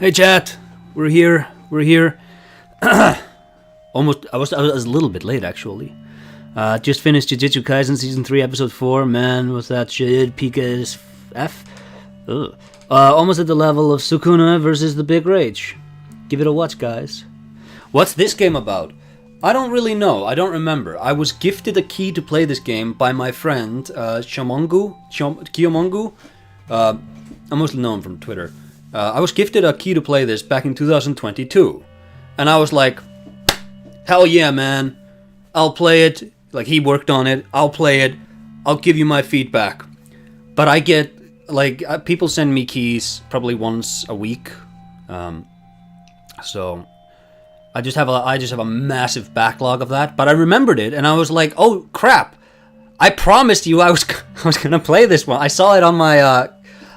Hey chat, we're here. Almost, I was a little bit late actually. Just finished Jujutsu Kaisen Season 3, Episode 4. Man, was that shit. Pika's F? Ugh. Almost at the level of Sukuna versus the Big Rage. Give it a watch, guys. What's this game about? I don't really know. I don't remember. I was gifted a key to play this game by my friend, Kiyomongu. I mostly know him from Twitter. I was gifted a key to play this back in 2022. And I was like, hell yeah, man. I'll play it. Like, he worked on it. I'll play it. I'll give you my feedback. But I get, like, people send me keys probably once a week. So I just have a massive backlog of that. But I remembered it, and I was like, oh crap! I promised you I was gonna play this one. I saw it on my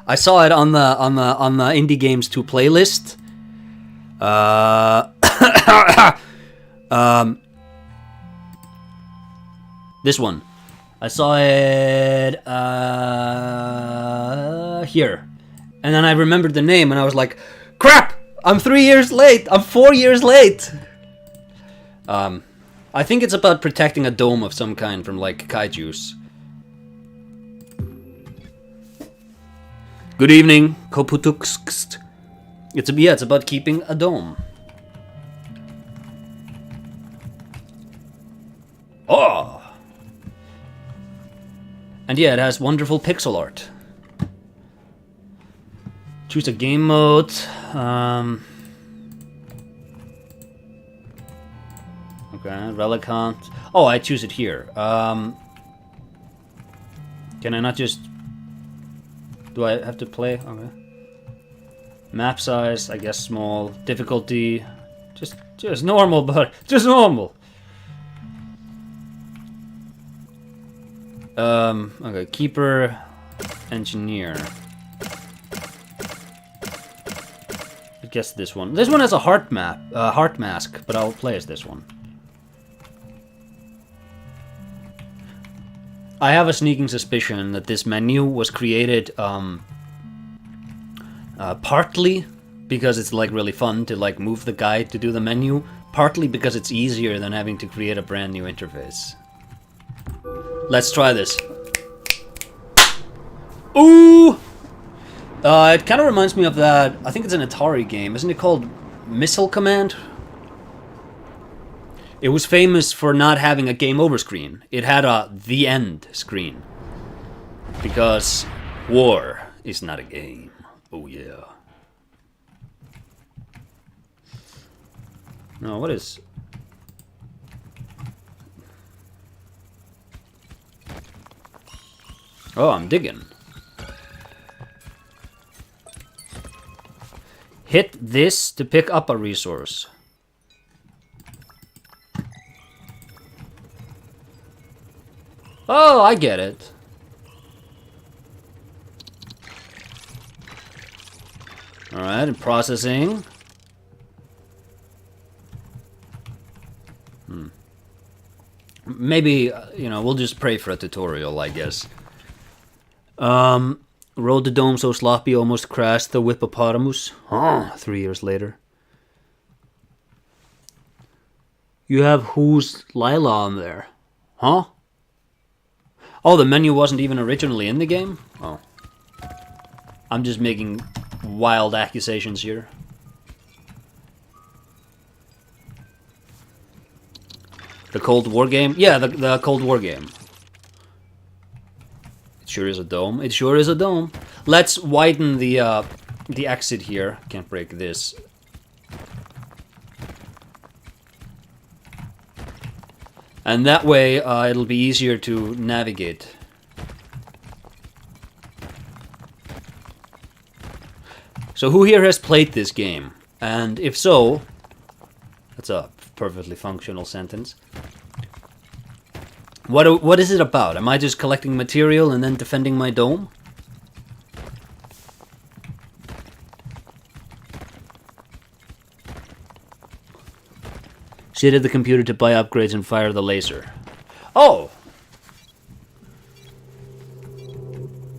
on the Indie Games 2 playlist. This one. I saw it here. And then I remembered the name, and I was like, crap! I'm 3 years late! I'm 4 years late! I think it's about protecting a dome of some kind from, like, kaijus. Good evening, Koputukst. It's about keeping a dome. Oh! And yeah, it has wonderful pixel art. Choose a game mode. Okay, relic hunt. Oh, I choose it here. Can I not just... Do I have to play? Okay. Map size, I guess small. Difficulty, just normal, but just normal. Okay, keeper, engineer. I guess this one. This one has a heart mask, but I'll play as this one. I have a sneaking suspicion that this menu was created partly because it's like really fun to like move the guide to do the menu, partly because it's easier than having to create a brand new interface. Let's try this. Ooh! It kind of reminds me of that, I think it's an Atari game, isn't it called Missile Command? It was famous for not having a game over screen. It had a the end screen. Because war is not a game. Oh yeah. No, what is... Oh, I'm digging. Hit this to pick up a resource. Oh, I get it. Alright, and processing. Maybe, you know, we'll just pray for a tutorial, I guess. Rode the dome so sloppy, almost crashed the Whippopotamus. Huh, 3 years later. You have Who's Lila on there. Huh? Oh, the menu wasn't even originally in the game? Oh. I'm just making wild accusations here. The Cold War game? Yeah, the Cold War game. It sure is a dome. It sure is a dome. Let's widen the exit here. Can't break this. And that way, it'll be easier to navigate. So who here has played this game? And if so, that's a perfectly functional sentence. What is it about? Am I just collecting material and then defending my dome? Sit at the computer to buy upgrades and fire the laser. Oh!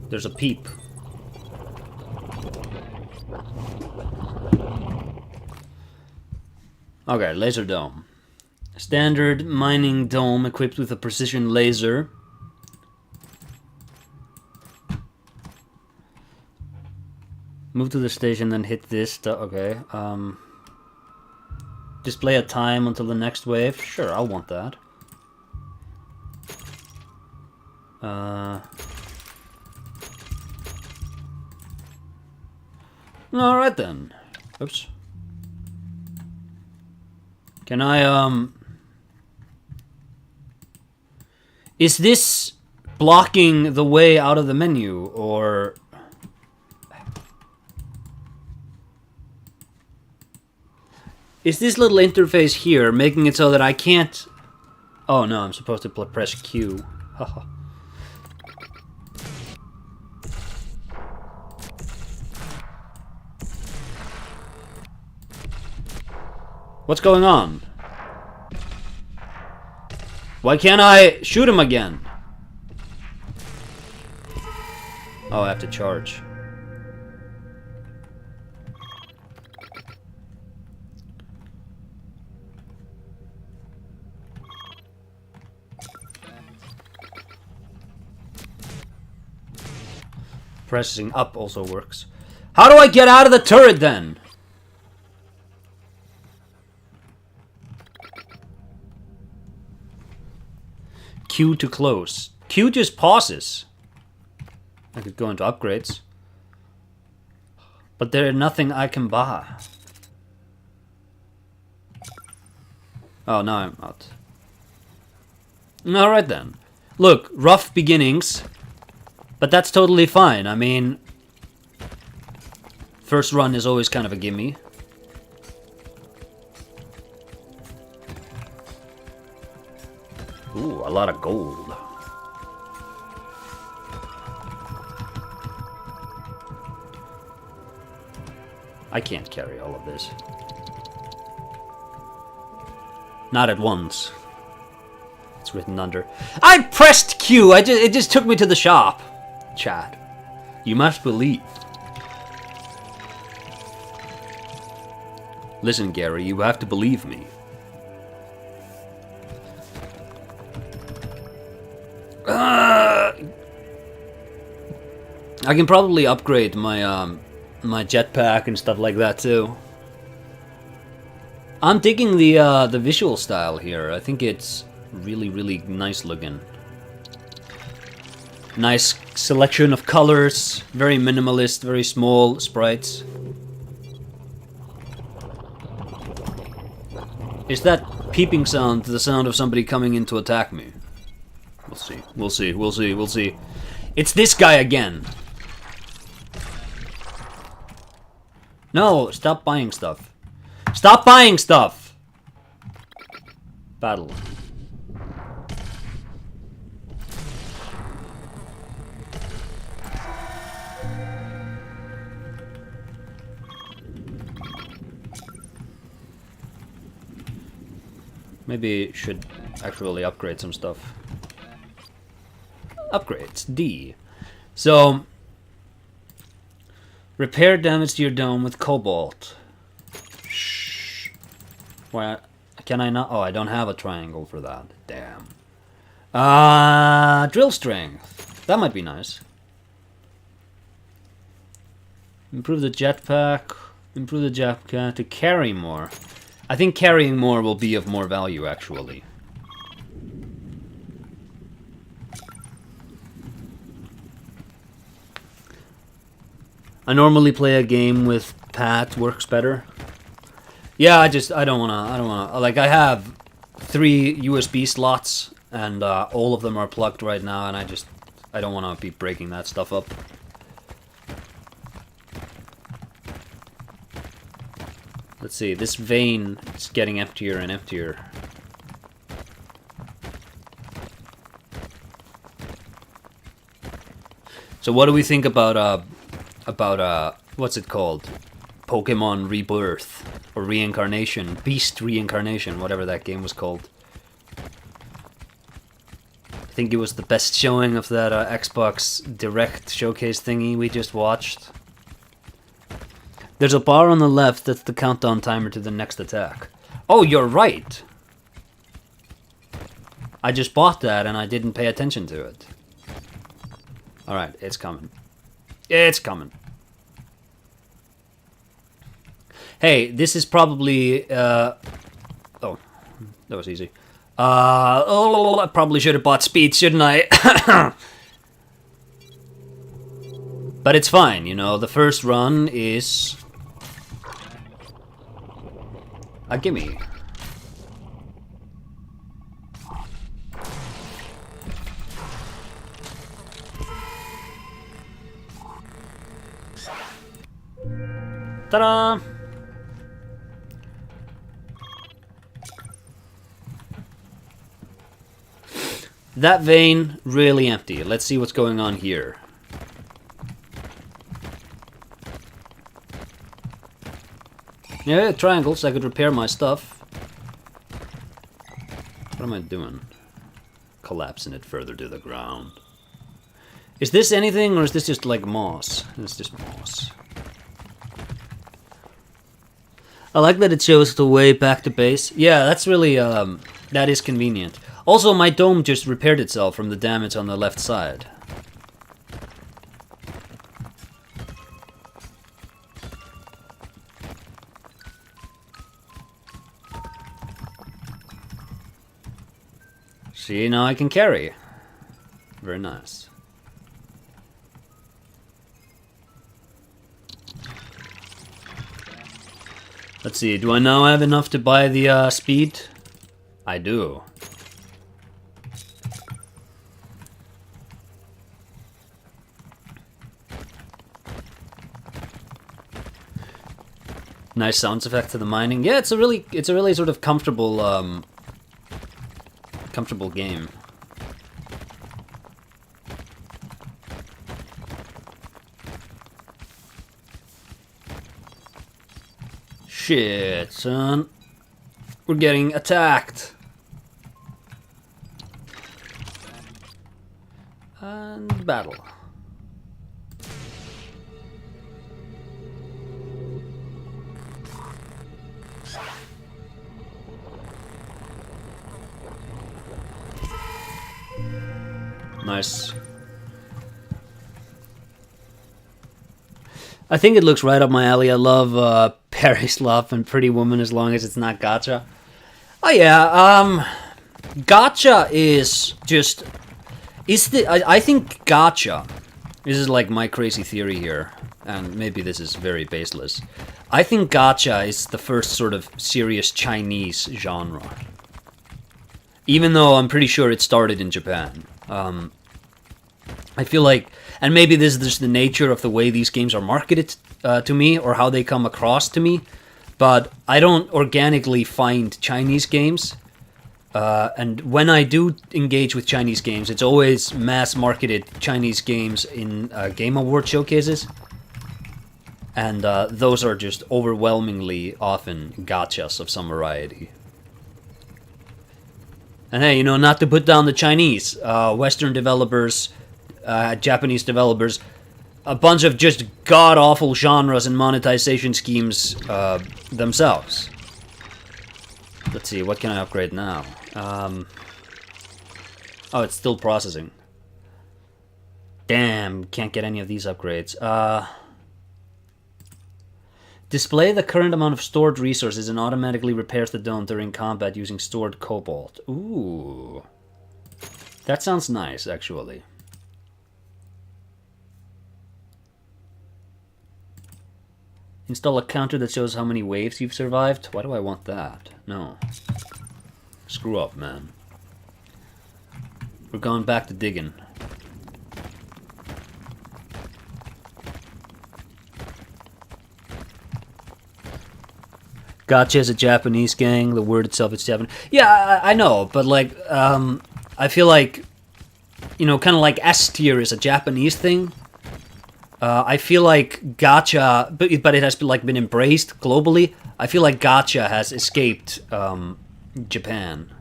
There's a peep. Okay, laser dome. Standard mining dome equipped with a precision laser. Move to the station, then hit this. Okay. Display a time until the next wave. Sure, I'll want that. Alright then. Oops. Can I, Is this blocking the way out of the menu, or... Is this little interface here making it so that I can't... Oh no, I'm supposed to press Q. Haha. What's going on? Why can't I shoot him again? Oh, I have to charge. Pressing up also works. How do I get out of the turret then? Q to close. Q just pauses. I could go into upgrades. But there's nothing I can buy. Oh, now I'm out. Alright then. Look, rough beginnings. But that's totally fine. I mean, first run is always kind of a gimme. Ooh, a lot of gold. I can't carry all of this. Not at once. It's written under. I pressed Q! It just took me to the shop. Chat. You must believe. Listen, Gary, you have to believe me. I can probably upgrade my my jetpack and stuff like that too. I'm digging the visual style here. I think it's really nice looking. Nice selection of colors, very minimalist, very small sprites. Is that peeping sound the sound of somebody coming in to attack me? We'll see, we'll see, we'll see, we'll see. It's this guy again! No, stop buying stuff. Stop buying stuff! Battle. Maybe should actually upgrade some stuff. Upgrades, D. So, repair damage to your dome with cobalt. Shh. Why can I not? Oh, I don't have a triangle for that. Damn. Drill strength. That might be nice. Improve the jetpack. Improve the jetpack to carry more. I think carrying more will be of more value, actually. I normally play a game with Pat, works better. Yeah, I don't wanna, like, I have 3 USB slots, and all of them are plugged right now, and I don't wanna be breaking that stuff up. Let's see, this vein is getting emptier and emptier. So what do we think about what's it called? Pokemon Rebirth or Reincarnation, Beast Reincarnation, whatever that game was called. I think it was the best showing of that Xbox Direct showcase thingy we just watched. There's a bar on the left that's the countdown timer to the next attack. Oh, you're right. I just bought that and I didn't pay attention to it. Alright, it's coming. It's coming. Hey, this is probably... oh, that was easy. I probably should have bought speed, shouldn't I? But it's fine, you know. The first run is... a gimme. Ta-da! That vein, really empty. Let's see what's going on here. Yeah, triangles, I could repair my stuff. What am I doing? Collapsing it further to the ground. Is this anything, or is this just like moss? It's just moss. I like that it shows the way back to base. Yeah, that's really, that is convenient. Also, my dome just repaired itself from the damage on the left side. See, now I can carry. Very nice. Let's see, do I now have enough to buy the speed? I do. Nice sound effect to the mining. Yeah, it's a really sort of comfortable comfortable game. Shit, son. We're getting attacked. And battle. Nice. I think it looks right up my alley. I love Paris Love and Pretty Woman as long as it's not gacha. Oh yeah, gacha is just... I think gacha, this is like my crazy theory here, and maybe this is very baseless. I think gacha is the first sort of serious Chinese genre. Even though I'm pretty sure it started in Japan. I feel like, and maybe this is just the nature of the way these games are marketed to me, or how they come across to me, but I don't organically find Chinese games, and when I do engage with Chinese games, it's always mass-marketed Chinese games in Game Award showcases, and those are just overwhelmingly often gachas of some variety. And hey, you know, not to put down the Chinese, Western developers, Japanese developers, a bunch of just god-awful genres and monetization schemes themselves. Let's see, what can I upgrade now? Oh, it's still processing. Damn, can't get any of these upgrades. Display the current amount of stored resources and automatically repairs the dome during combat using stored cobalt. Ooh. That sounds nice, actually. Install a counter that shows how many waves you've survived. Why do I want that? No. Screw up, man. We're going back to digging. Gacha is a Japanese gang. The word itself is Japanese. Yeah, I know, but like, I feel like, you know, kind of like S tier is a Japanese thing. I feel like gacha, but it has been embraced globally. I feel like gacha has escaped Japan.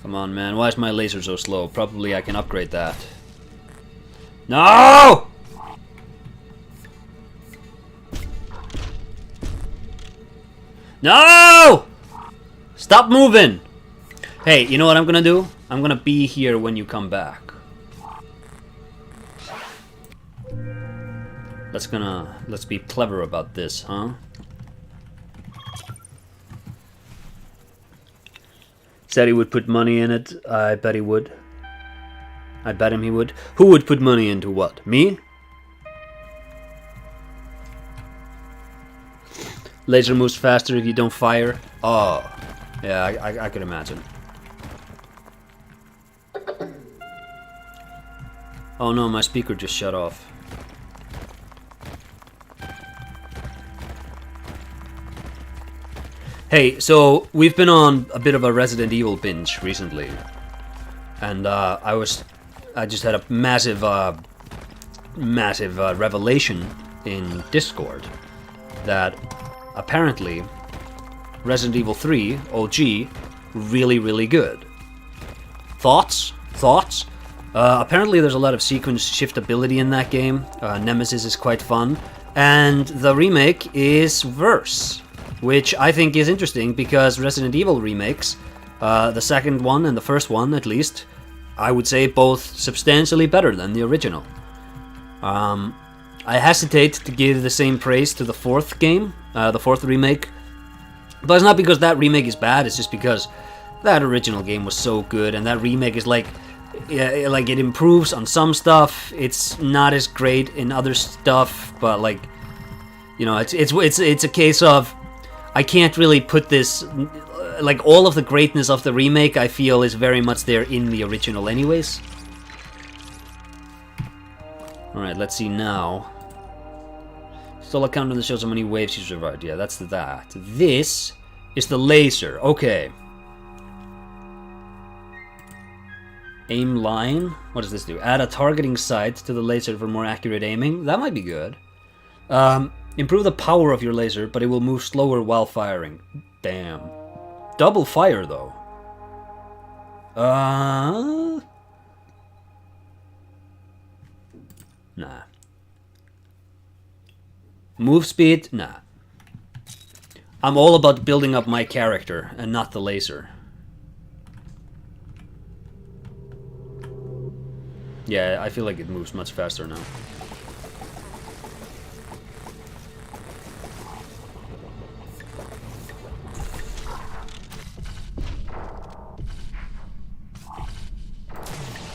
Come on, man. Why is my laser so slow? Probably I can upgrade that. No! No! Stop moving! Hey, you know what I'm gonna do? I'm gonna be here when you come back. Let's be clever about this, huh? Said he would put money in it. I bet he would. I bet him he would. Who would put money into what? Me? Laser moves faster if you don't fire. Oh, yeah, I could imagine. Oh no, my speaker just shut off. Hey, so we've been on a bit of a Resident Evil binge recently, and I just had a massive revelation in Discord that apparently Resident Evil 3 OG really good. Thoughts? Apparently there's a lot of sequence shiftability in that game. Nemesis is quite fun, and the remake is verse, which I think is interesting because Resident Evil remakes, the second one and the first one at least, I would say both substantially better than the original. I hesitate to give the same praise to the fourth game, the fourth remake, but it's not because that remake is bad, it's just because that original game was so good, and that remake is like it improves on some stuff, it's not as great in other stuff, but like, you know, it's a case of, I can't really put this, like all of the greatness of the remake I feel is very much there in the original anyways. Alright, let's see now. Still a countdown that shows how many waves you survived. Yeah, that's that. This is the laser. Okay. Aim line. What does this do? Add a targeting sight to the laser for more accurate aiming. That might be good. Improve the power of your laser, but it will move slower while firing. Damn. Double fire, though. Nah. Move speed? Nah. I'm all about building up my character and not the laser. Yeah, I feel like it moves much faster now.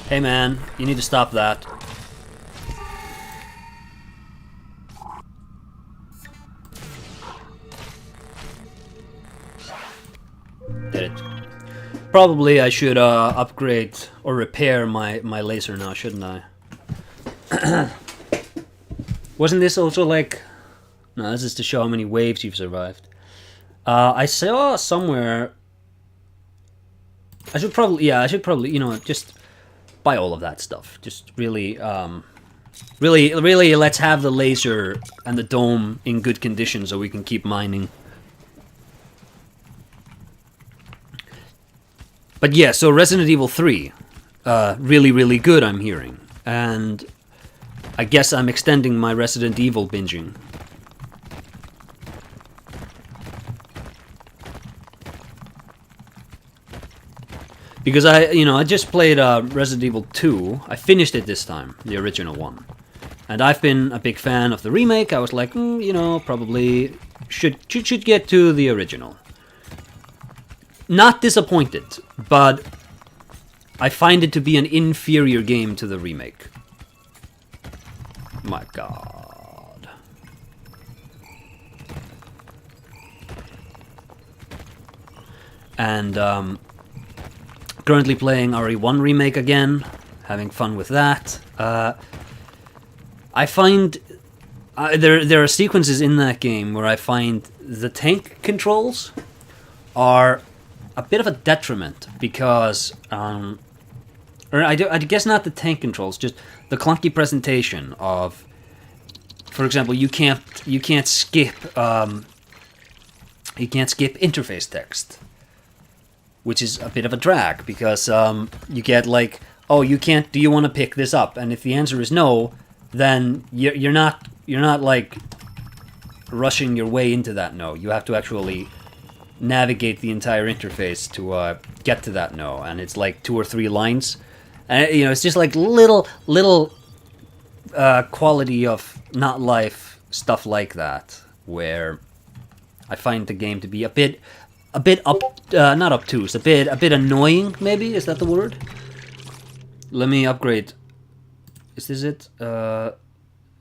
Hey man, you need to stop that. Did it. Probably I should upgrade or repair my laser now, shouldn't I? Wasn't this also like... No, this is to show how many waves you've survived. I saw somewhere... I should probably, you know, just buy all of that stuff. Just really, really, let's have the laser and the dome in good condition so we can keep mining. But yeah, so Resident Evil 3, really good, I'm hearing. And I guess I'm extending my Resident Evil binging. Because I just played Resident Evil 2. I finished it this time, the original one. And I've been a big fan of the remake. I was like, you know, probably should get to the original. Not disappointed, but I find it to be an inferior game to the remake. My god. And currently playing RE1 Remake again, having fun with that. I find there are sequences in that game where I find the tank controls are a bit of a detriment because, or I guess not the tank controls, just the clunky presentation of, for example, you can't skip interface text, which is a bit of a drag because you get like oh, you can't, do you want to pick this up? And if the answer is no, then you're not like rushing your way into that no. You have to actually navigate the entire interface to get to that no, and it's like 2 or 3 lines, and you know, it's just like little quality of not life stuff like that, where I find the game to be a bit not obtuse, a bit annoying, maybe, is that the word? Let me upgrade. Is this it?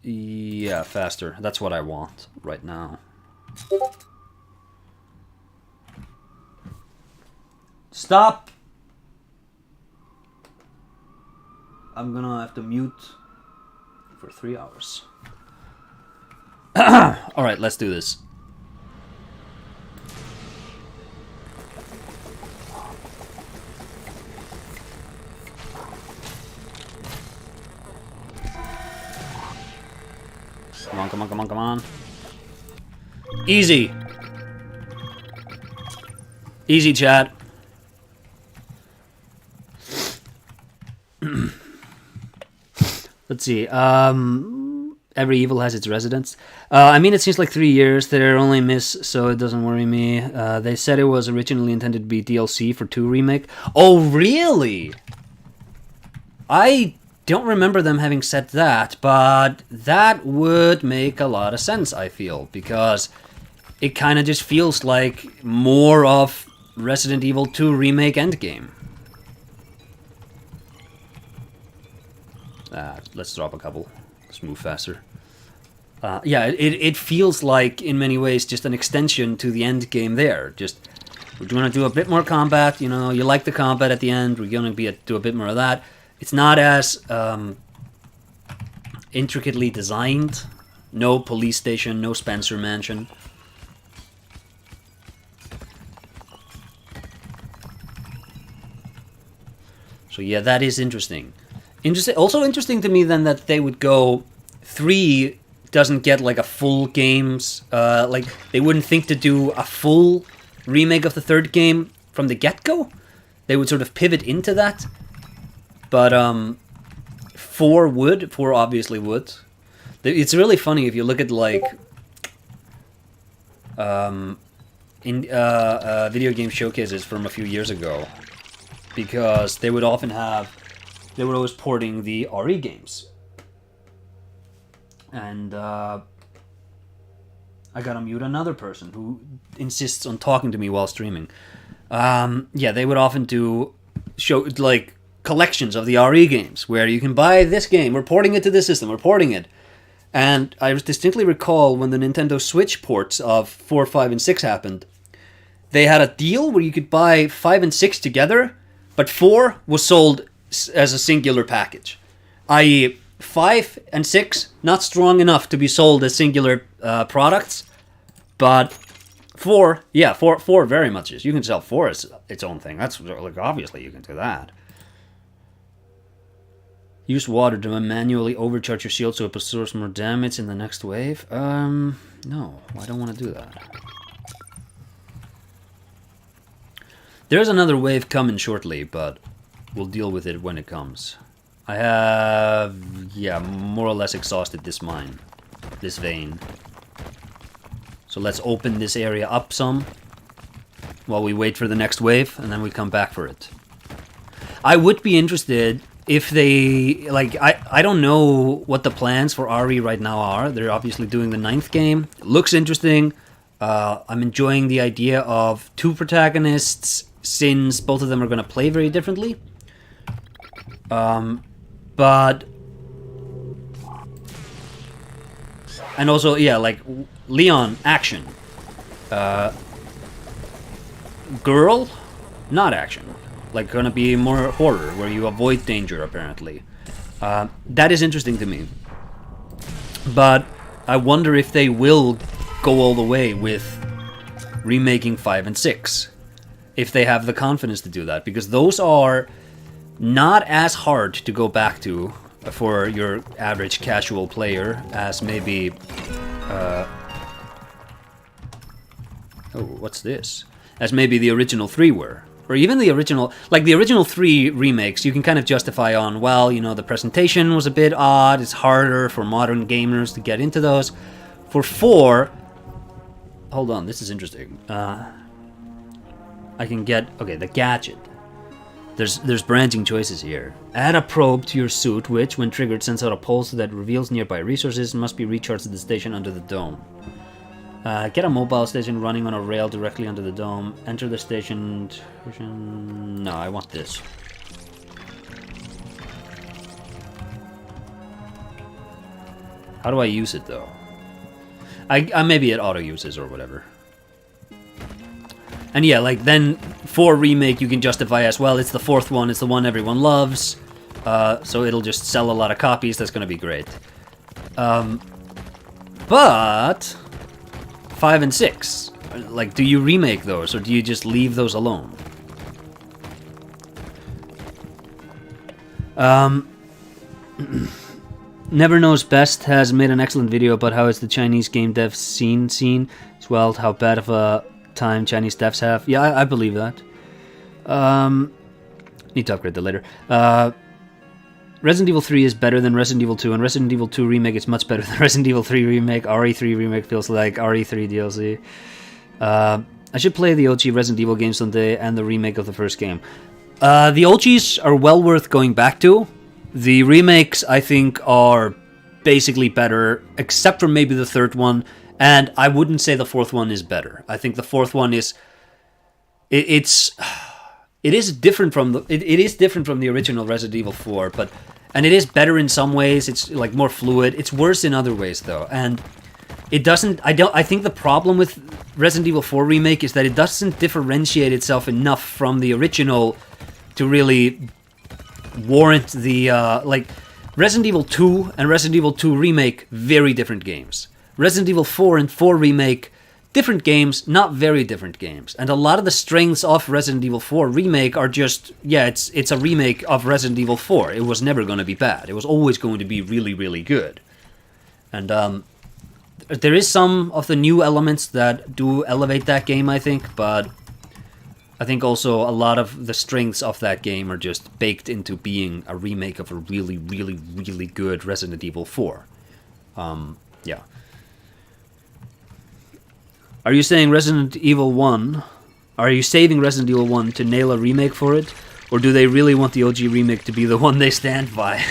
Yeah, faster. That's what I want right now. Stop! I'm gonna have to mute for 3 hours. Alright, let's do this. Come on, come on, come on, come on. Easy! Easy, chat. Let's see. Every evil has its residence. I mean, it seems like 3 years. They're only miss, so it doesn't worry me. They said it was originally intended to be DLC for 2 Remake. Oh, really? I don't remember them having said that, but that would make a lot of sense, I feel, because it kind of just feels like more of Resident Evil 2 Remake Endgame. Let's drop a couple. Let's move faster. Yeah, it feels like, in many ways, just an extension to the end game there. Just, we're going to do a bit more combat, you know, you like the combat at the end, we're going to do a bit more of that. It's not as intricately designed. No police station, no Spencer Mansion. So yeah, that is interesting. Also interesting to me then that they would go 3 doesn't get like a full game's like they wouldn't think to do a full remake of the 3rd game from the get-go. They would sort of pivot into that. But 4 obviously would. It's really funny if you look at like in video game showcases from a few years ago, because they would often have. They were always porting the RE games. And I gotta mute another person who insists on talking to me while streaming. Yeah, they would often do like collections of the RE games where you can buy this game, we're porting it to this system, we're porting it. And I distinctly recall when the Nintendo Switch ports of 4, 5, and 6 happened, they had a deal where you could buy 5 and 6 together, but 4 was sold as a singular package, i.e. 5 and 6 not strong enough to be sold as singular products, but 4, yeah, 4 very much is. You can sell 4 as its own thing. That's like, obviously you can do that. Use water to manually overcharge your shield so it absorbs more damage in the next wave. No, I don't want to do that. There's another wave coming shortly, but we'll deal with it when it comes. I have, yeah, more or less exhausted this mine, this vein. So let's open this area up some while we wait for the next wave, and then we come back for it. I would be interested if they, like, I don't know what the plans for RE right now are. They're obviously doing the 9th game. It looks interesting. I'm enjoying the idea of 2 protagonists, since both of them are going to play very differently. But, and also, yeah, like, Leon, action. Girl, not action. Like, gonna be more horror, where you avoid danger, apparently. That is interesting to me. But I wonder if they will go all the way with remaking 5 and 6. If they have the confidence to do that. Because those are not as hard to go back to for your average casual player as maybe... oh, what's this? As maybe the original 3 were. or even the original, like the original 3 remakes, you can kind of justify on, well, you know, the presentation was a bit odd, it's harder for modern gamers to get into those. For 4, hold on, this is interesting. I can get, okay, the gadget. There's branching choices here. Add a probe to your suit, which, when triggered, sends out a pulse that reveals nearby resources and must be recharged at the station under the dome. Get a mobile station running on a rail directly under the dome. Enter the station... No, I want this. How do I use it, though? I maybe it auto-uses or whatever. And yeah, like, then, for Remake, you can justify as, well, it's the 4th one, it's the one everyone loves, so it'll just sell a lot of copies, that's gonna be great. But... 5 and 6, like, do you remake those, or do you just leave those alone? Never Knows Best has made an excellent video about how it's the Chinese game dev scene, as well, how bad of a time Chinese devs have. Yeah, I believe that. Need to upgrade that later. Resident Evil 3 is better than Resident Evil 2, and Resident Evil 2 Remake is much better than Resident Evil 3 Remake. RE3 Remake feels like RE3 DLC. I should play the OG Resident Evil game someday, and the remake of the first game. The OGs are well worth going back to. The remakes, I think, are basically better, except for maybe the 3rd one, and I wouldn't say the 4th one is better. I think the 4th one is... It is different from the original Resident Evil 4, and it is better in some ways. It's like more fluid. It's worse in other ways though, and it doesn't. I think the problem with Resident Evil 4 Remake is that it doesn't differentiate itself enough from the original to really warrant the like Resident Evil 2 and Resident Evil 2 Remake, very different games. Resident Evil 4 and 4 Remake, different games, not very different games. And a lot of the strengths of Resident Evil 4 Remake are just, yeah, it's a remake of Resident Evil 4. It was never going to be bad. It was always going to be really, really good. And there is some of the new elements that do elevate that game, I think, but I think also a lot of the strengths of that game are just baked into being a remake of a really, really, really good Resident Evil 4. Yeah. Are you saying Resident Evil 1? Are you saving Resident Evil 1 to nail a remake for it? Or do they really want the OG remake to be the one they stand by?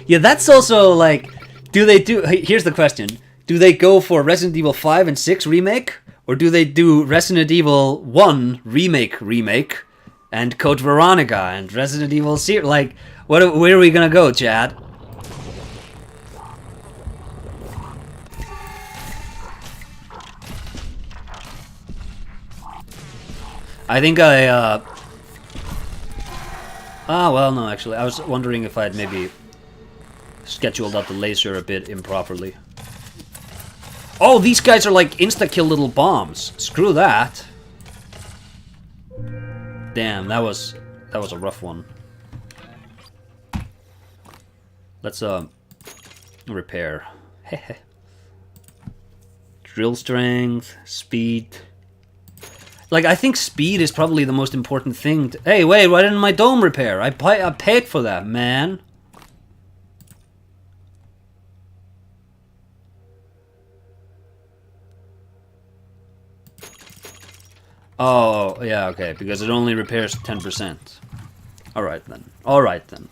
Yeah, that's also like... Here's the question. Do they go for Resident Evil 5 and 6 remake? Or do they do Resident Evil 1 remake? And Code Veronica and Resident Evil series? Like, where are we gonna go, Chad? I think well, no, actually. I was wondering if I'd maybe scheduled out the laser a bit improperly. Oh, these guys are like insta-kill little bombs. Screw that. Damn, that was a rough one. Let's, repair. Drill strength, speed... Like, I think speed is probably the most important thing. Hey, wait, why didn't my dome repair? I paid for that, man. Oh, yeah, okay, because it only repairs 10%. Alright then. Alright then.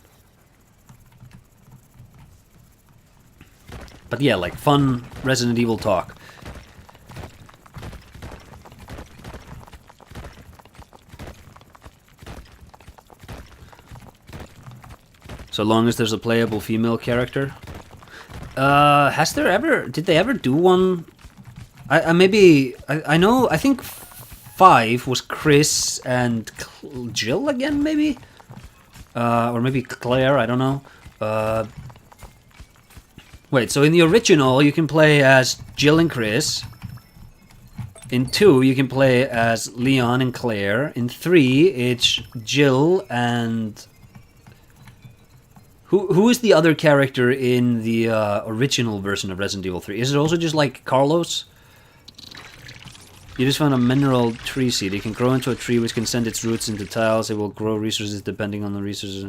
But yeah, like, fun Resident Evil talk. So long as there's a playable female character. Has there ever... Did they ever do one? I know... I think 5 was Chris and Jill again, maybe? Or maybe Claire, I don't know. Wait, so in the original, you can play as Jill and Chris. In 2, you can play as Leon and Claire. In 3, it's Jill and... Who is the other character in the original version of Resident Evil 3? Is it also just like Carlos? You just found a mineral tree seed. It can grow into a tree which can send its roots into tiles. It will grow resources depending on the resources.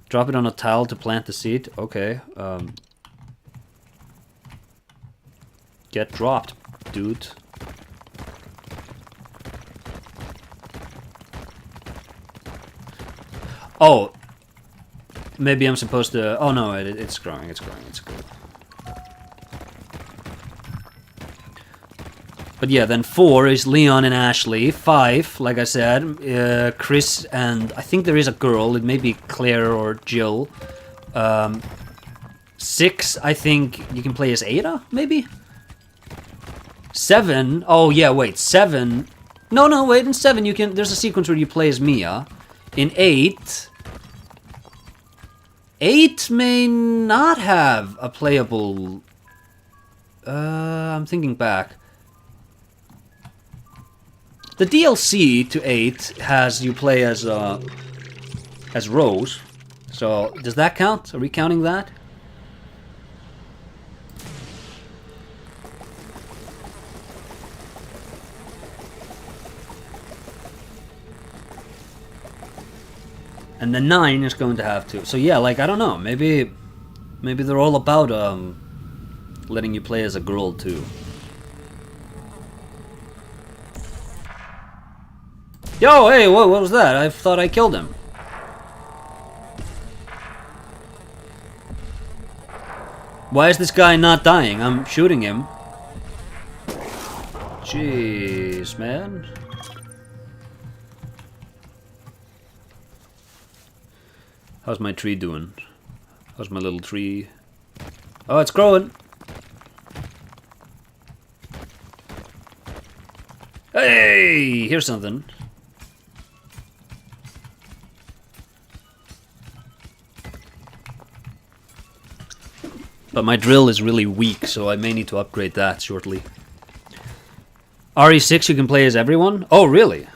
Drop it on a tile to plant the seed. Okay. Get dropped, dude. Oh. Maybe I'm supposed to... Oh no, it's growing, it's growing, it's growing. But yeah, then 4 is Leon and Ashley. 5, like I said, Chris and... I think there is a girl. It may be Claire or Jill. 6, I think you can play as Ada, maybe? 7... Oh, yeah, wait. 7... No, wait. In 7, you can... There's a sequence where you play as Mia. In 8... 8 may not have a playable... I'm thinking back. The DLC to 8 has you play as Rose. So, does that count? Are we counting that? And the 9 is going to have to. So yeah, like, I don't know. Maybe they're all about letting you play as a girl too. Yo, hey, what was that? I thought I killed him. Why is this guy not dying? I'm shooting him. Jeez, man. How's my tree doing? How's my little tree? Oh, it's growing. Hey, here's something. But my drill is really weak, so I may need to upgrade that shortly. RE6 you can play as everyone? Oh, really?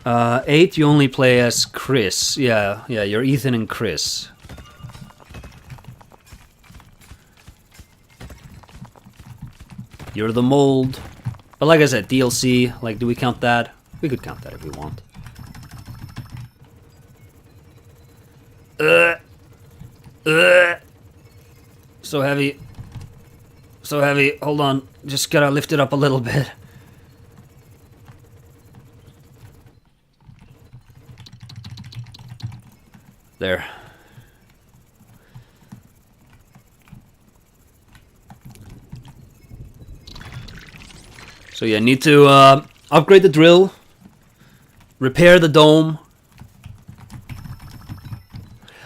8 you only play as Chris. Yeah, you're Ethan and Chris. You're the mold. But like I said, DLC, like, do we count that? We could count that if we want. So heavy. So heavy. Hold on. Just gotta lift it up a little bit. There. So yeah, need to upgrade the drill, repair the dome.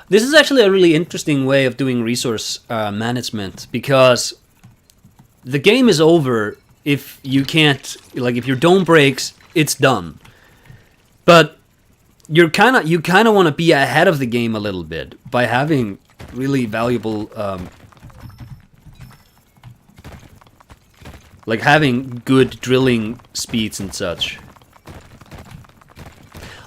This is actually a really interesting way of doing resource management, because the game is over if you can't, like, if your dome breaks, it's done. But you kind of want to be ahead of the game a little bit by having really valuable, like having good drilling speeds and such.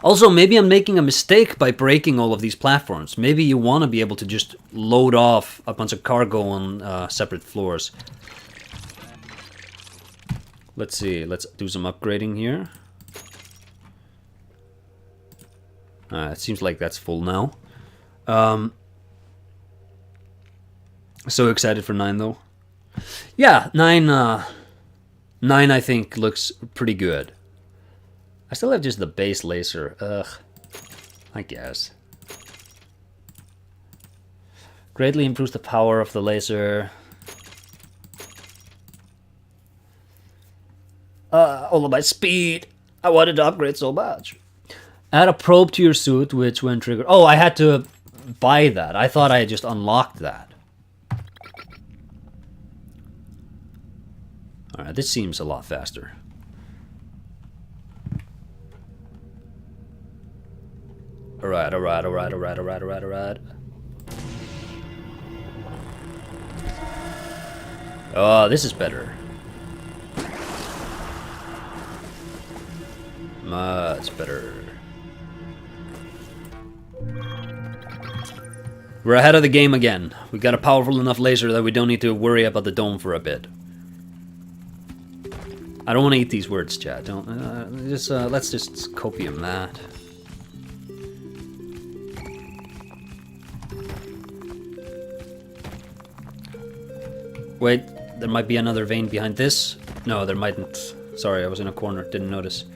Also, maybe I'm making a mistake by breaking all of these platforms. Maybe you want to be able to just load off a bunch of cargo on separate floors. Let's see, let's do some upgrading here. It seems like that's full now. So excited for 9 though. Yeah, 9 I think looks pretty good. I still have just the base laser. Ugh. I guess. Greatly improves the power of the laser. All of my speed. I wanted to upgrade so much. Add a probe to your suit, which when triggered... Oh, I had to buy that. I thought I had just unlocked that. Alright, this seems a lot faster. Alright. Oh, this is better. Much better. We're ahead of the game again. We got a powerful enough laser that we don't need to worry about the dome for a bit. I don't want to eat these words, chat. Don't let's just copium that. Wait, there might be another vein behind this. No, there mightn't. Sorry, I was in a corner, didn't notice.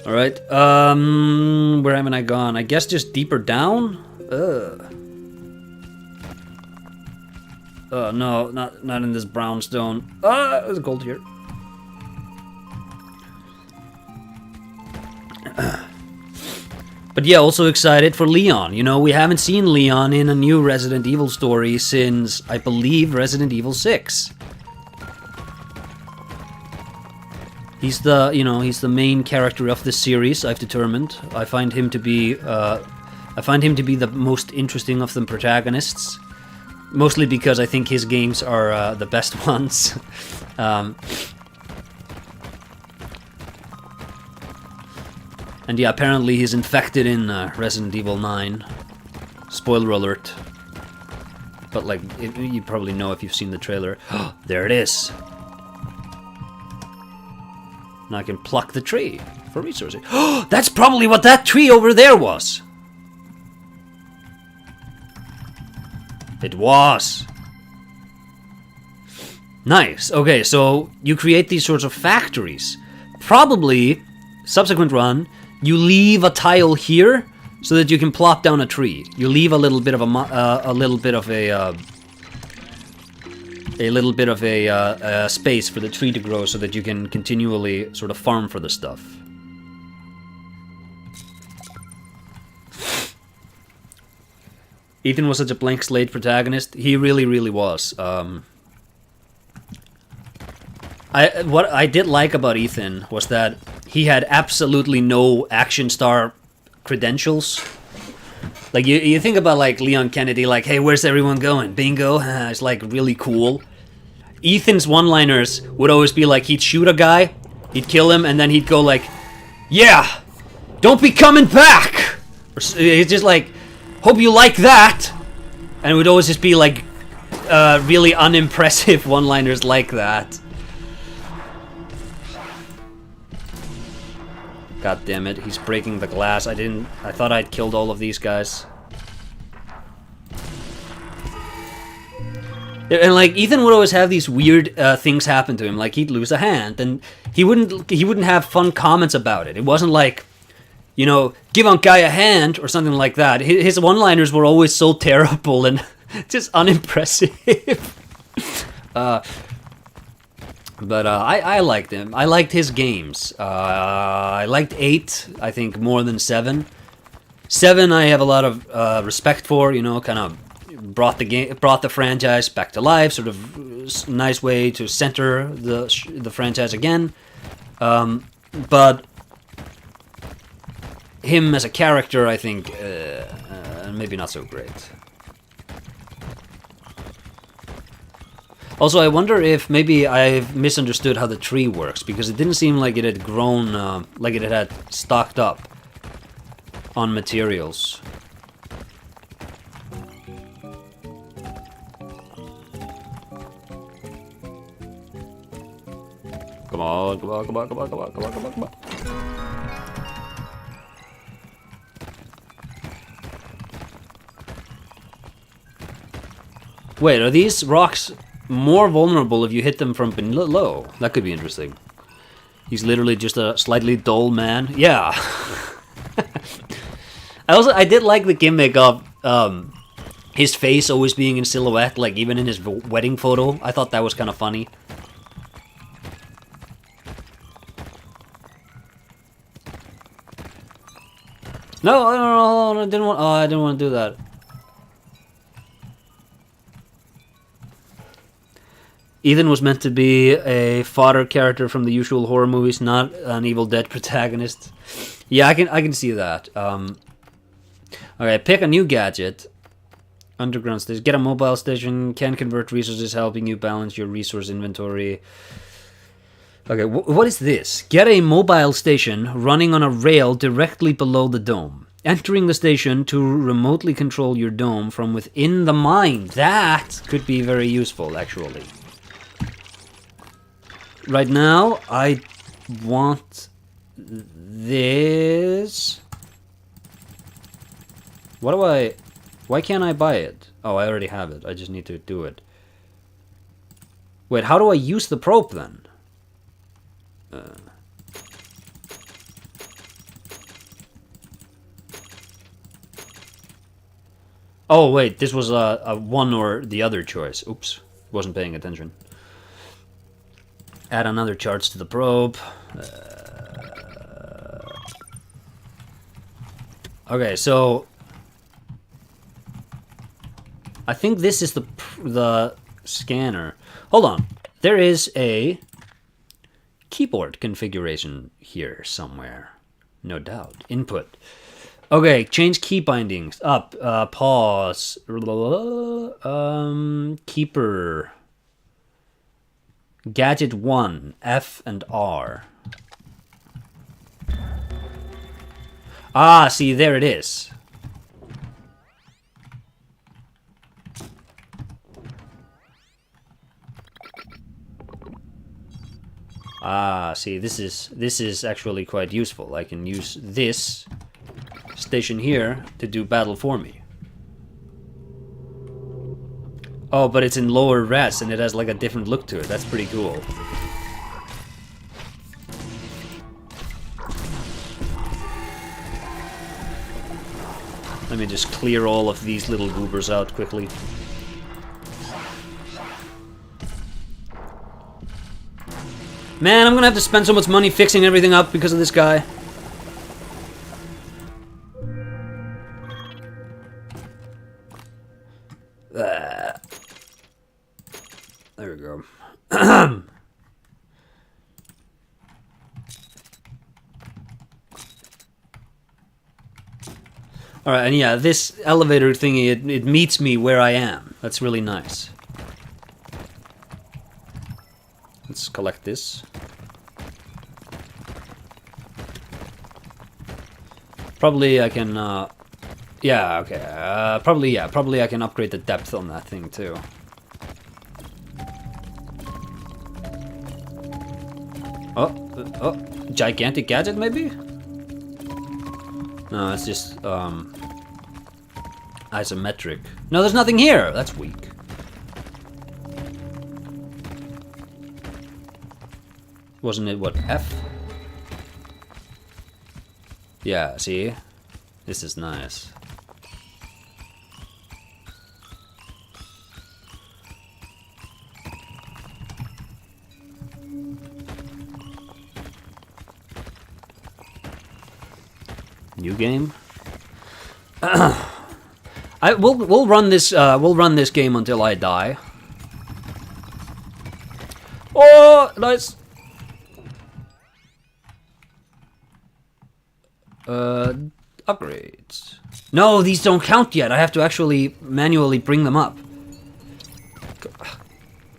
Alright, where haven't I gone? I guess just deeper down? No, not in this brownstone. There's gold here. But yeah, also excited for Leon. You know, we haven't seen Leon in a new Resident Evil story since, I believe, Resident Evil 6. He's the, you know, he's the main character of the series, I've determined. I find him to be the most interesting of the protagonists. Mostly because I think his games are the best ones. And yeah, apparently he's infected in Resident Evil 9. Spoiler alert. But like, you probably know if you've seen the trailer. There it is. Now I can pluck the tree for resources. That's probably what that tree over there was. It was. Nice. Okay, so you create these sorts of factories. Probably, subsequent run, you leave a tile here so that you can plop down a tree. You leave a little bit of a space for the tree to grow so that you can continually sort of farm for the stuff. Ethan was such a blank slate protagonist. He really, really was. What I did like about Ethan was that he had absolutely no action star credentials. Like, you think about, like, Leon Kennedy, like, hey, where's everyone going? Bingo? It's, like, really cool. Ethan's one-liners would always be, like, he'd shoot a guy, he'd kill him, and then he'd go, like, yeah, don't be coming back! Or, he's just, like, hope you like that! And it would always just be, like, really unimpressive one-liners like that. God damn it, he's breaking the glass. I thought I'd killed all of these guys. And like, Ethan would always have these weird things happen to him. Like, he'd lose a hand, and he wouldn't have fun comments about it. It wasn't like, you know, give a guy a hand or something like that. His one-liners were always so terrible and just unimpressive. But I liked him. I liked his games. I liked 8, I think, more than 7. 7 I have a lot of respect for, you know, kind of brought the franchise back to life, sort of nice way to center the franchise again. But him as a character, I think, maybe not so great. Also, I wonder if maybe I've misunderstood how the tree works, because it didn't seem like it had grown, like it had stocked up on materials. Come on, come on, come on, come on, come on, come on, come on, come on. Wait, are these rocks more vulnerable if you hit them from below? That could be interesting. He's literally just a slightly dull man. Yeah. I did like the gimmick of his face always being in silhouette, like even in his wedding photo. I thought that was kind of funny. No, I didn't want. Oh, I didn't want to do that. Ethan was meant to be a fodder character from the usual horror movies, not an Evil Dead protagonist. Yeah, I can see that. Okay, pick a new gadget. Underground station. Get a mobile station. Can convert resources, helping you balance your resource inventory. Okay, what is this? Get a mobile station running on a rail directly below the dome. entering the station to remotely control your dome from within the mine. That could be very useful, actually. Right now, I want this. What do I... Why can't I buy it? Oh, I already have it. I just need to do it. Wait, how do I use the probe then? Oh, wait, this was a one or the other choice. Oops, wasn't paying attention. Add another charge to the probe. Okay, so... I think this is the scanner. Hold on. There is a keyboard configuration here somewhere. No doubt. Input. Okay, change key bindings. Up. Pause. Keeper. Gadget 1. F and R. Ah, see, there it is. Ah, see, this is actually quite useful. I can use this station here to do battle for me. Oh, but it's in lower res and it has like a different look to it. That's pretty cool. Let me just clear all of these little goobers out quickly. Man, I'm gonna have to spend so much money fixing everything up because of this guy. There we go. Alright, and yeah, this elevator thingy, it meets me where I am. That's really nice. Let's collect this. Probably I can, yeah, okay. Probably I can upgrade the depth on that thing too. Oh, gigantic gadget maybe? No, it's just, isometric. No, there's nothing here! That's weak. Wasn't it, what, F? Yeah, see? This is nice. New game? We'll run this game until I die. Oh, nice. Upgrades. No, these don't count yet. I have to actually manually bring them up.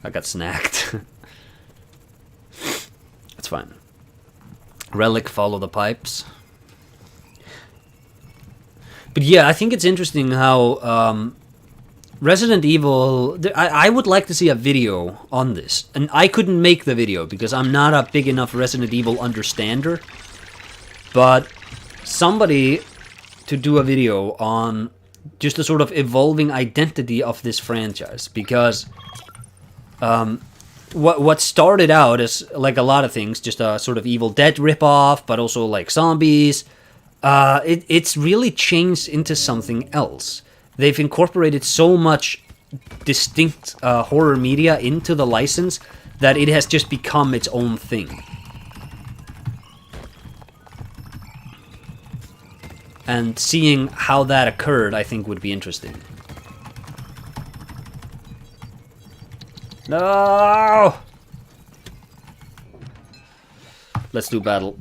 I got snacked. That's fine. Relic, follow the pipes. But yeah, I think it's interesting how Resident Evil... I would like to see a video on this. And I couldn't make the video because I'm not a big enough Resident Evil understander. But somebody to do a video on just the sort of evolving identity of this franchise. Because what started out as, like a lot of things, just a sort of Evil Dead ripoff, but also like zombies... it's really changed into something else. They've incorporated so much distinct horror media into the license that it has just become its own thing. And seeing how that occurred, I think, would be interesting. No! Let's do battle.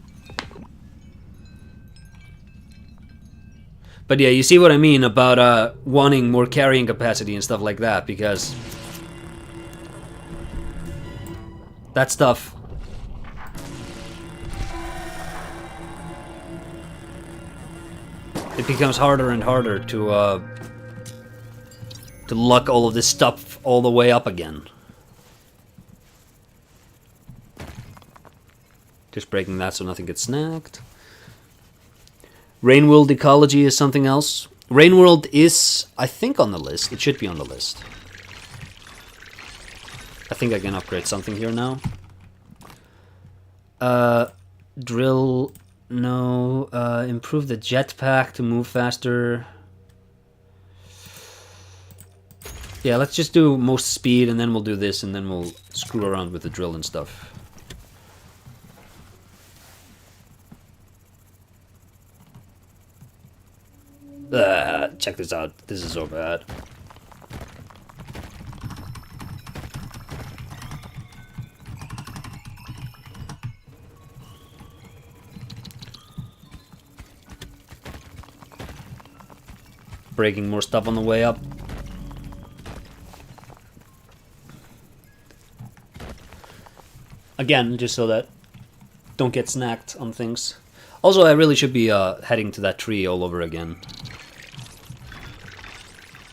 But yeah, you see what I mean about wanting more carrying capacity and stuff like that, because that stuff... it becomes harder and harder to luck all of this stuff all the way up again. Just breaking that so nothing gets snagged. Rainworld Ecology is something else. Rainworld is, I think, on the list. It should be on the list. I think I can upgrade something here now. Drill, no. Improve the jetpack to move faster. Yeah, let's just do most speed, and then we'll do this, and then we'll screw around with the drill and stuff. Check this out. This is so bad. Breaking more stuff on the way up. Again, just so that don't get snagged on things. Also, I really should be heading to that tree all over again.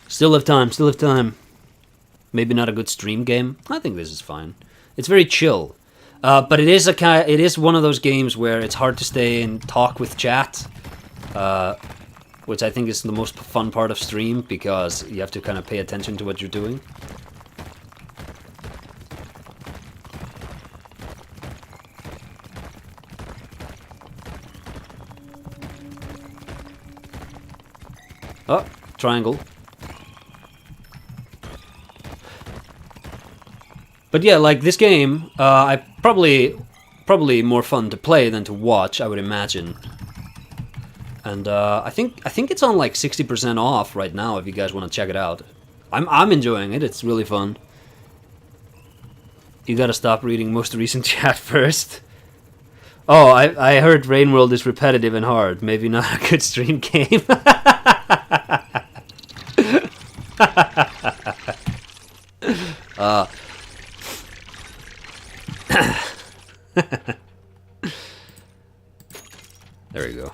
Still have time, still have time. Maybe not a good stream game. I think this is fine. It's very chill. But it is one of those games where it's hard to stay and talk with chat. Which I think is the most fun part of stream, because you have to kind of pay attention to what you're doing. Oh, triangle. But yeah, like this game, I probably more fun to play than to watch, I would imagine. And I think it's on like 60% off right now if you guys want to check it out. I'm enjoying it. It's really fun. You gotta stop reading most recent chat first. Oh, I heard Rainworld is repetitive and hard. Maybe not a good stream game. There we go.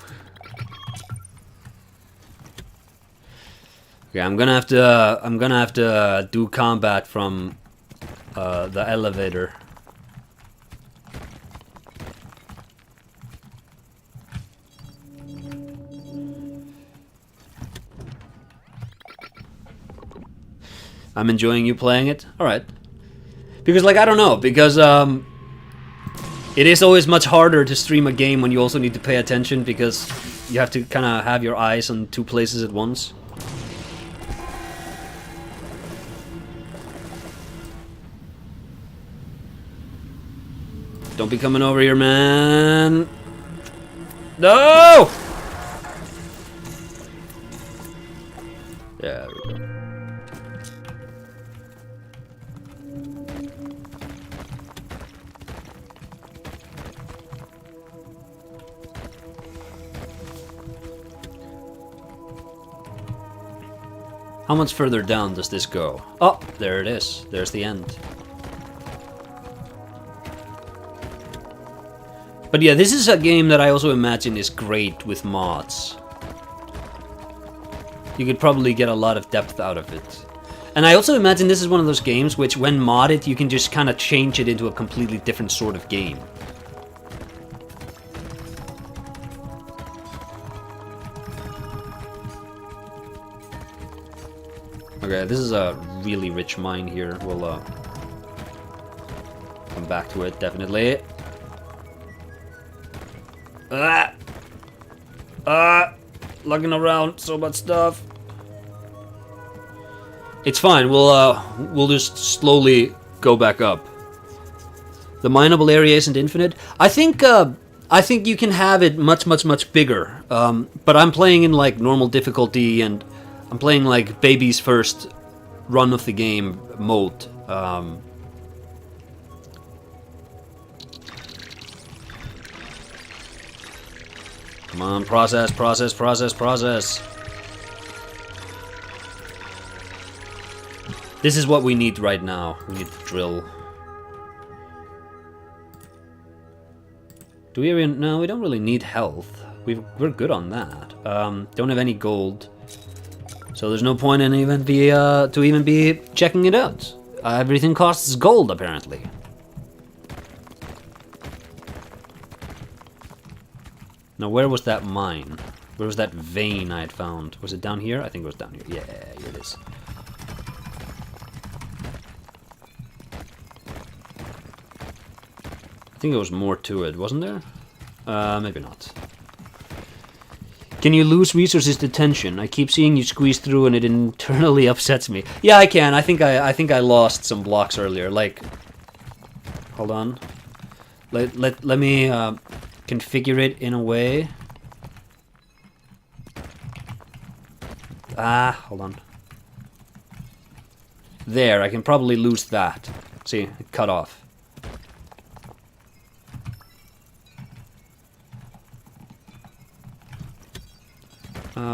Okay, I'm gonna have to do combat from the elevator. I'm enjoying you playing it. All right. Because, like, I don't know, because it is always much harder to stream a game when you also need to pay attention, because you have to kind of have your eyes on two places at once. Don't be coming over here, man. No! Yeah, there we go. How much further down does this go? Oh, there it is. There's the end. But yeah, this is a game that I also imagine is great with mods. You could probably get a lot of depth out of it. And I also imagine this is one of those games which, when modded, you can just kind of change it into a completely different sort of game. Okay, this is a really rich mine here. We'll come back to it, definitely. Lugging around so much stuff. It's fine. We'll just slowly go back up. The mineable area isn't infinite. I think you can have it much bigger. But I'm playing in like normal difficulty, and I'm playing like baby's first run of the game mode. Come on, process. This is what we need right now. We need to drill. Do we even... No, we don't really need health. We're good on that. Don't have any gold, so there's no point in even be checking it out. Everything costs gold apparently. Now where was that mine? Where was that vein I had found? Was it down here? I think it was down here. Yeah, here it is. I think there was more to it, wasn't there? Maybe not. Can you lose resources to tension? I keep seeing you squeeze through and it internally upsets me. Yeah, I can. I think I lost some blocks earlier. Like, hold on. Let me configure it in a way. Hold on. There, I can probably lose that. See, it cut off.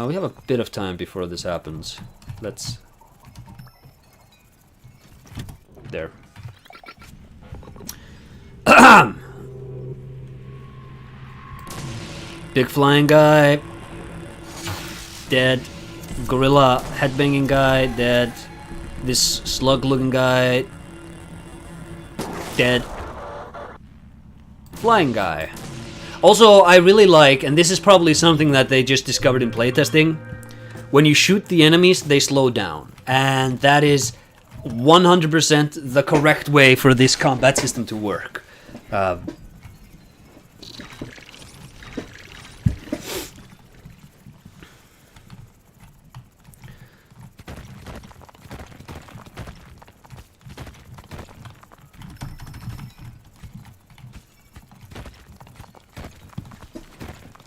We have a bit of time before this happens. Let's... There. Big flying guy. Dead. Gorilla headbanging guy. Dead. This slug looking guy. Dead. Flying guy. Also, I really like, and this is probably something that they just discovered in playtesting, when you shoot the enemies, they slow down. And that is 100% the correct way for this combat system to work.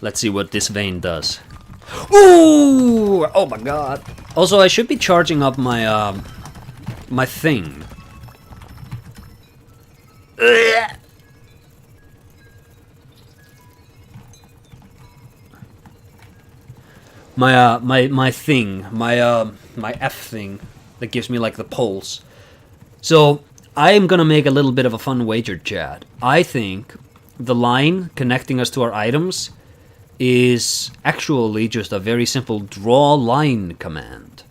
Let's see what this vein does. Ooh! Oh my god. Also, I should be charging up my my thing. My thing, my F thing that gives me like the pulse. So I am gonna make a little bit of a fun wager, chat. I think the line connecting us to our items is actually just a very simple draw line command.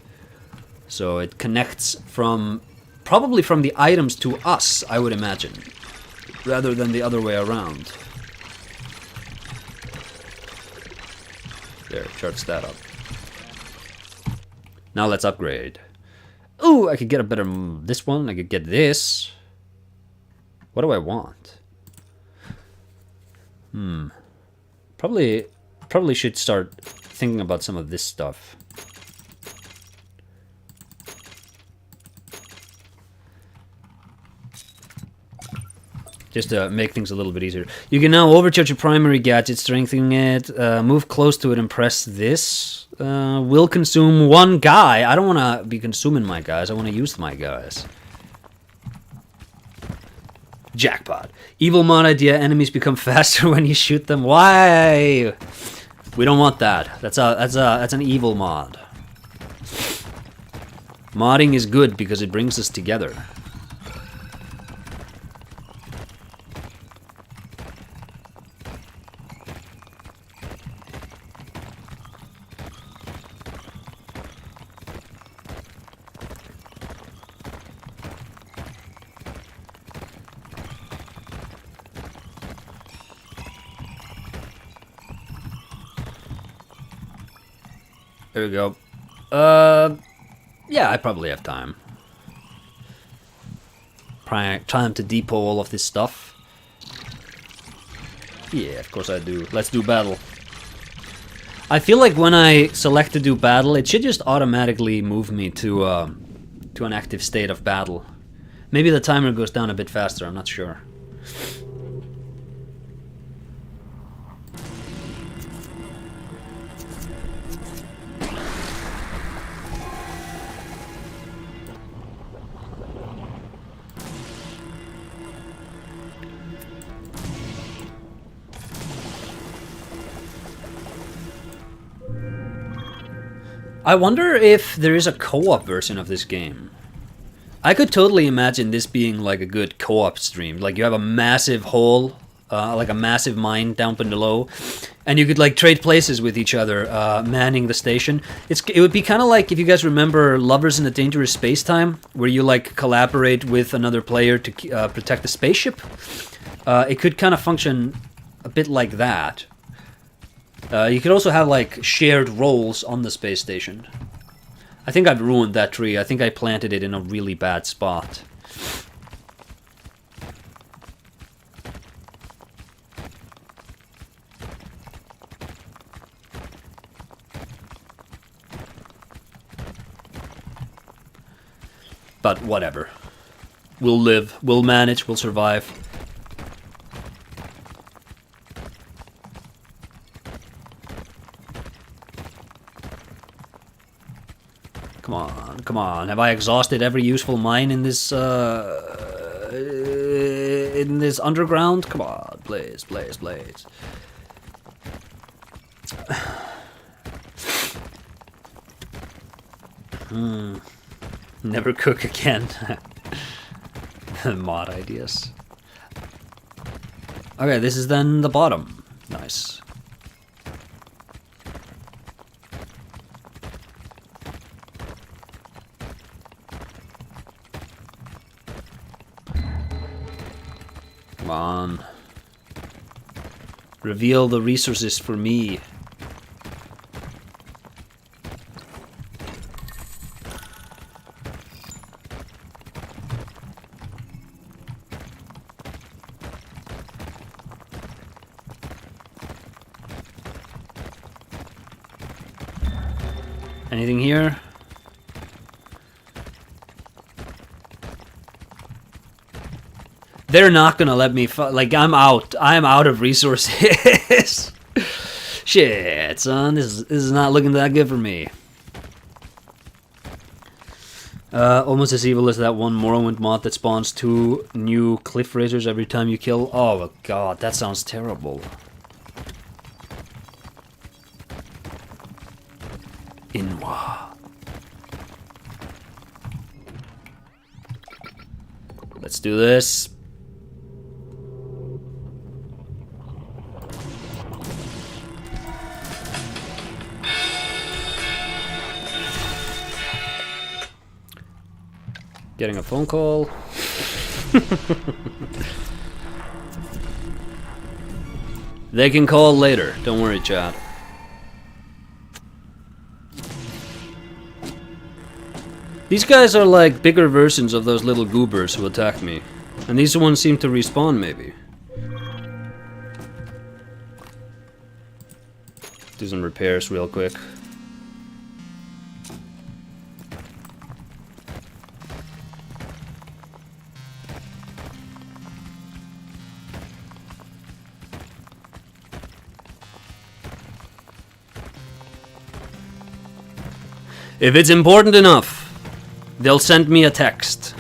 So it connects from, probably from the items to us, I would imagine, rather than the other way around. There, charts that up. Now let's upgrade. Ooh, I could get a better, this one, I could get this. What do I want? Probably should start thinking about some of this stuff. Just to make things a little bit easier. You can now overcharge your primary gadget, strengthening it, move close to it and press this. Will consume one guy. I don't want to be consuming my guys, I want to use my guys. Jackpot. Evil mod idea, enemies become faster when you shoot them. Why? We don't want that. That's an evil mod. Modding is good because it brings us together. There we go. Yeah, I probably have time. Time to depot all of this stuff. Yeah, of course I do. Let's do battle. I feel like when I select to do battle, it should just automatically move me to an active state of battle. Maybe the timer goes down a bit faster, I'm not sure. I wonder if there is a co-op version of this game. I could totally imagine this being like a good co-op stream. Like you have a massive hole like a massive mine down below, and you could like trade places with each other, manning the station. It would be kind of like if you guys remember Lovers in a Dangerous Space-Time, where you like collaborate with another player to protect the spaceship. It could kind of function a bit like that. You could also have like shared roles on the space station. I think I've ruined that tree. I think I planted it in a really bad spot. But whatever. We'll live, we'll manage, we'll survive. Come on, come on. Have I exhausted every useful mine in this underground? Come on, please, please, please. Never cook again. Mod ideas. Okay, this is then the bottom. Nice. Come on. Reveal the resources for me. Anything here? They're not gonna let me like, I'm out. I'm out of resources. Shit, son. This is not looking that good for me. Almost as evil as that one Morrowind mod that spawns 2 new cliff razors every time you kill. Oh god, that sounds terrible. Inwa. Let's do this. Getting a phone call. They can call later. Don't worry, chat. These guys are like bigger versions of those little goobers who attacked me. And these ones seem to respawn, maybe. Do some repairs real quick. If it's important enough, they'll send me a text.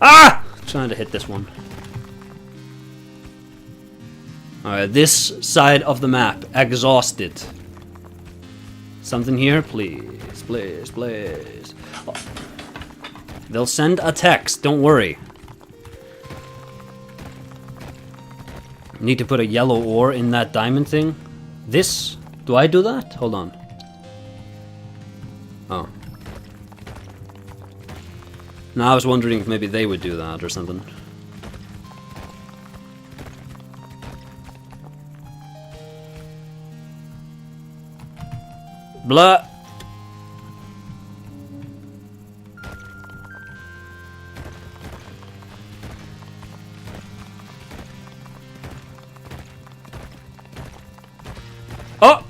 Ah! Trying to hit this one. Alright, this side of the map. Exhausted. Something here? Please, please, please. Oh. They'll send a text, don't worry. Need to put a yellow ore in that diamond thing. This? Do I do that? Hold on. Oh. No, I was wondering if maybe they would do that or something. Blah. Oh!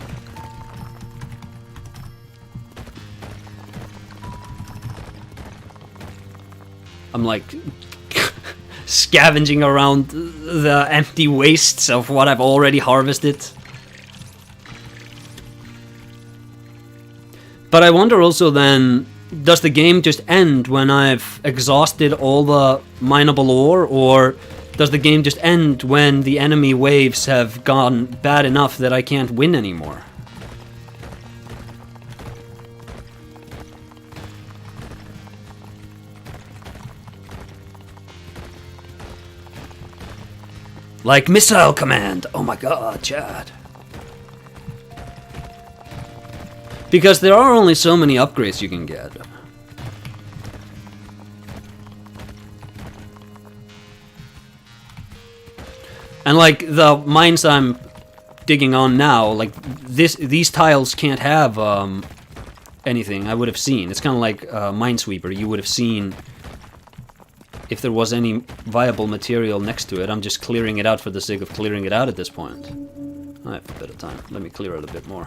I'm like scavenging around the empty wastes of what I've already harvested. But I wonder also then, does the game just end when I've exhausted all the mineable ore, or does the game just end when the enemy waves have gone bad enough that I can't win anymore? Like Missile Command! Oh my god, Chad. Because there are only so many upgrades you can get. And like the mines I'm digging on now, like these tiles can't have anything I would have seen. It's kind of like Minesweeper. You would have seen if there was any viable material next to it. I'm just clearing it out for the sake of clearing it out at this point. I have a bit of time. Let me clear it a bit more.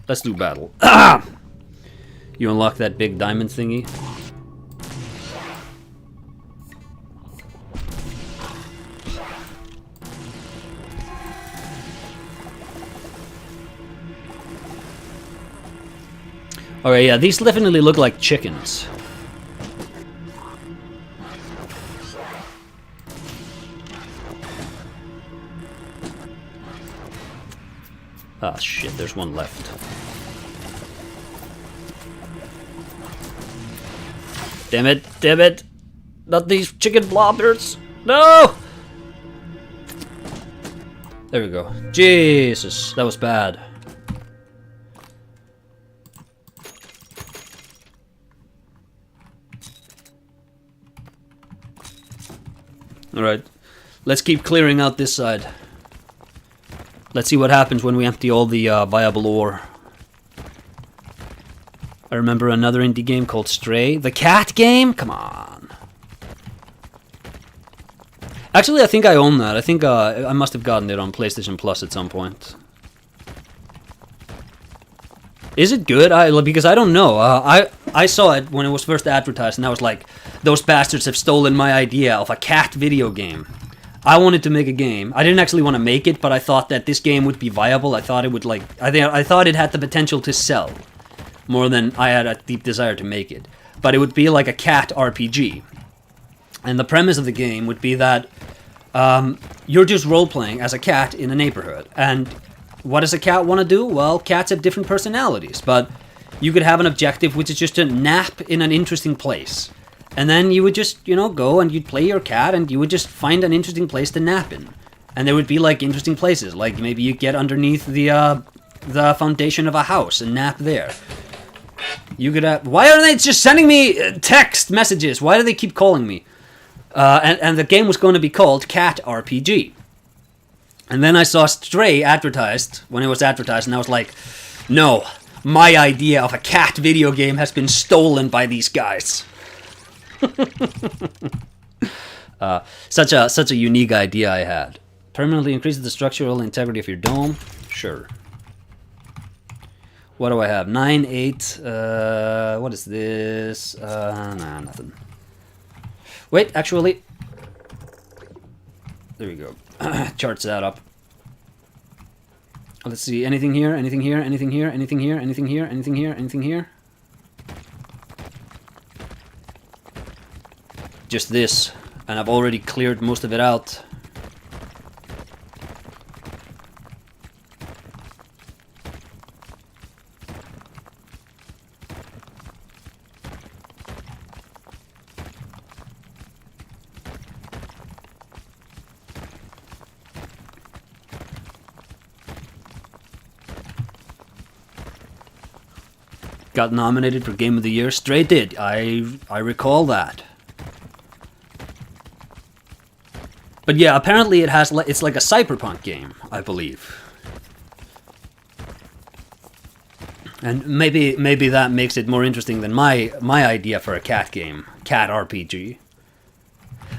Let's do battle. You unlock that big diamond thingy. Alright, yeah, these definitely look like chickens. Ah, shit, there's one left. Damn it, damn it! Not these chicken blobbers! No! There we go. Jesus, that was bad. Alright, let's keep clearing out this side. Let's see what happens when we empty all the viable ore. I remember another indie game called Stray. The cat game? Come on. Actually, I think I own that. I think I must have gotten it on PlayStation Plus at some point. Is it good? Because I don't know. I saw it when it was first advertised, and I was like, those bastards have stolen my idea of a cat video game. I wanted to make a game. I didn't actually want to make it, but I thought that this game would be viable. I thought it would I thought it had the potential to sell more than I had a deep desire to make it. But it would be like a cat RPG. And the premise of the game would be that you're just role-playing as a cat in a neighborhood. And what does a cat want to do? Well, cats have different personalities, but you could have an objective which is just to nap in an interesting place. And then you would just, go and you'd play your cat and you would just find an interesting place to nap in. And there would be like interesting places, like maybe you get underneath the foundation of a house and nap there. You could why are they just sending me text messages? Why do they keep calling me? And the game was going to be called Cat RPG. And then I saw Stray advertised when it was advertised, and I was like, no, my idea of a cat video game has been stolen by these guys. Such a unique idea I had. Permanently increases the structural integrity of your dome. Sure. What do I have? 9, 8. What is this? Nah, nothing. Wait, actually. There we go. Charts that up. Let's see. Anything here? Anything here? Anything here? Anything here? Anything here? Anything here? Anything here? Just this. And I've already cleared most of it out. Got nominated for Game of the Year. Stray did. I recall that. But yeah, apparently it's like a cyberpunk game, I believe. And maybe that makes it more interesting than my idea for a cat game, cat RPG.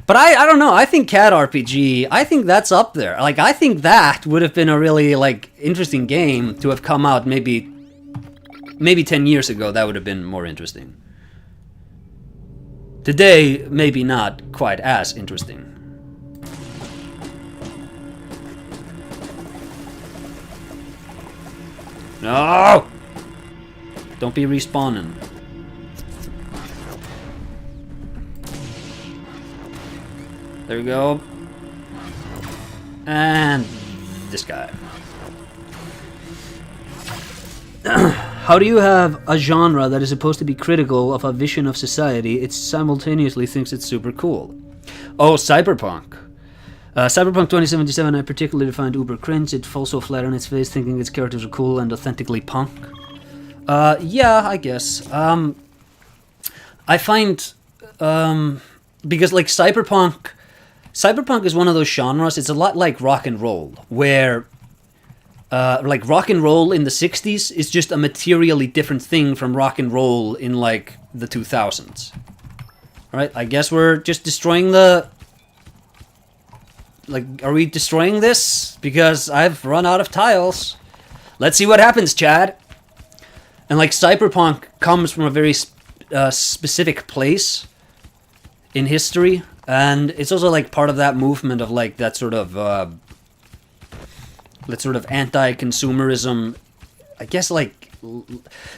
But I don't know. I think cat RPG. I think that's up there. Like I think that would have been a really interesting game to have come out maybe 10 years ago. That would have been more interesting. Today, maybe not quite as interesting. No! Don't be respawning. There we go. And this guy. How do you have a genre that is supposed to be critical of a vision of society, it simultaneously thinks it's super cool? Oh, cyberpunk. Cyberpunk 2077, I particularly find uber cringe. It falls so flat on its face, thinking its characters are cool and authentically punk. Yeah, I guess. I find, because like cyberpunk is one of those genres. It's a lot like rock and roll, where like rock and roll in the 60s is just a materially different thing from rock and roll in like the 2000s. Alright, I guess we're just destroying the... Like, are we destroying this? Because I've run out of tiles. Let's see what happens, Chad. And like cyberpunk comes from a very specific place in history. And it's also like part of that movement of like that sort of anti-consumerism. I guess like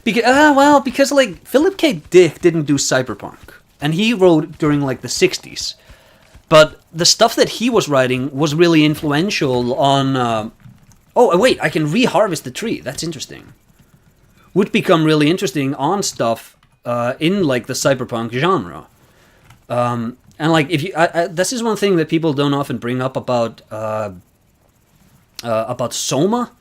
because like Philip K. Dick didn't do cyberpunk, and he wrote during like the 60s. But the stuff that he was writing was really influential on. Oh wait, I can reharvest the tree. That's interesting. Would become really interesting on stuff in like the cyberpunk genre. And like if you, this is one thing that people don't often bring up about Soma,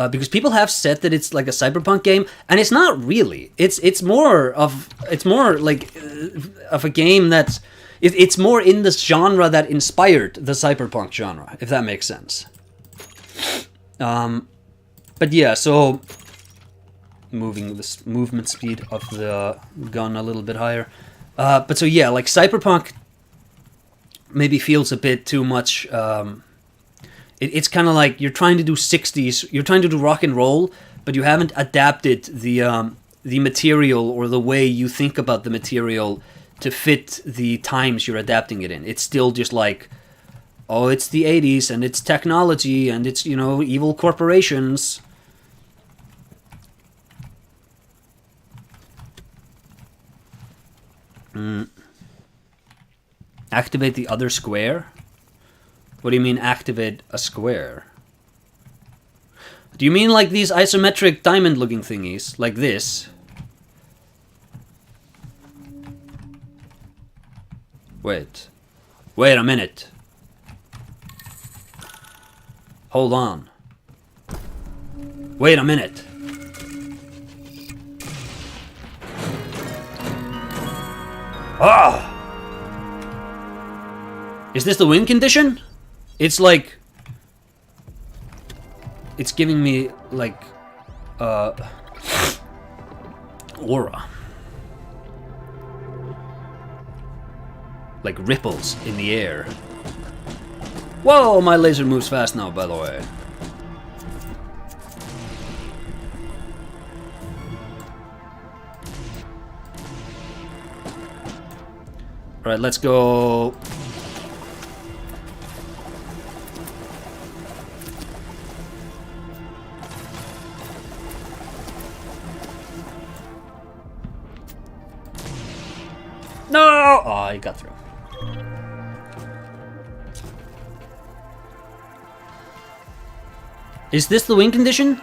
because people have said that it's like a cyberpunk game, and it's not really. It's more like of a game that's it's more in the genre that inspired the cyberpunk genre, if that makes sense. But yeah, so moving the movement speed of the gun a little bit higher. But so yeah, like cyberpunk maybe feels a bit too much. It's kind of like you're trying to do 60s, you're trying to do rock and roll, but you haven't adapted the material or the way you think about the material to fit the times you're adapting it in. It's still just like, oh, it's the 80s and it's technology and it's, you know, evil corporations. Activate the other square? What do you mean activate a square? Do you mean like these isometric diamond looking thingies? Like this? Wait a minute. Hold on. Wait a minute. Ah! Is this the win condition? It's like... It's giving me, like... aura. Like ripples in the air. Whoa, my laser moves fast now, by the way. Alright, let's go... No! Oh, I got through. Is this the win condition?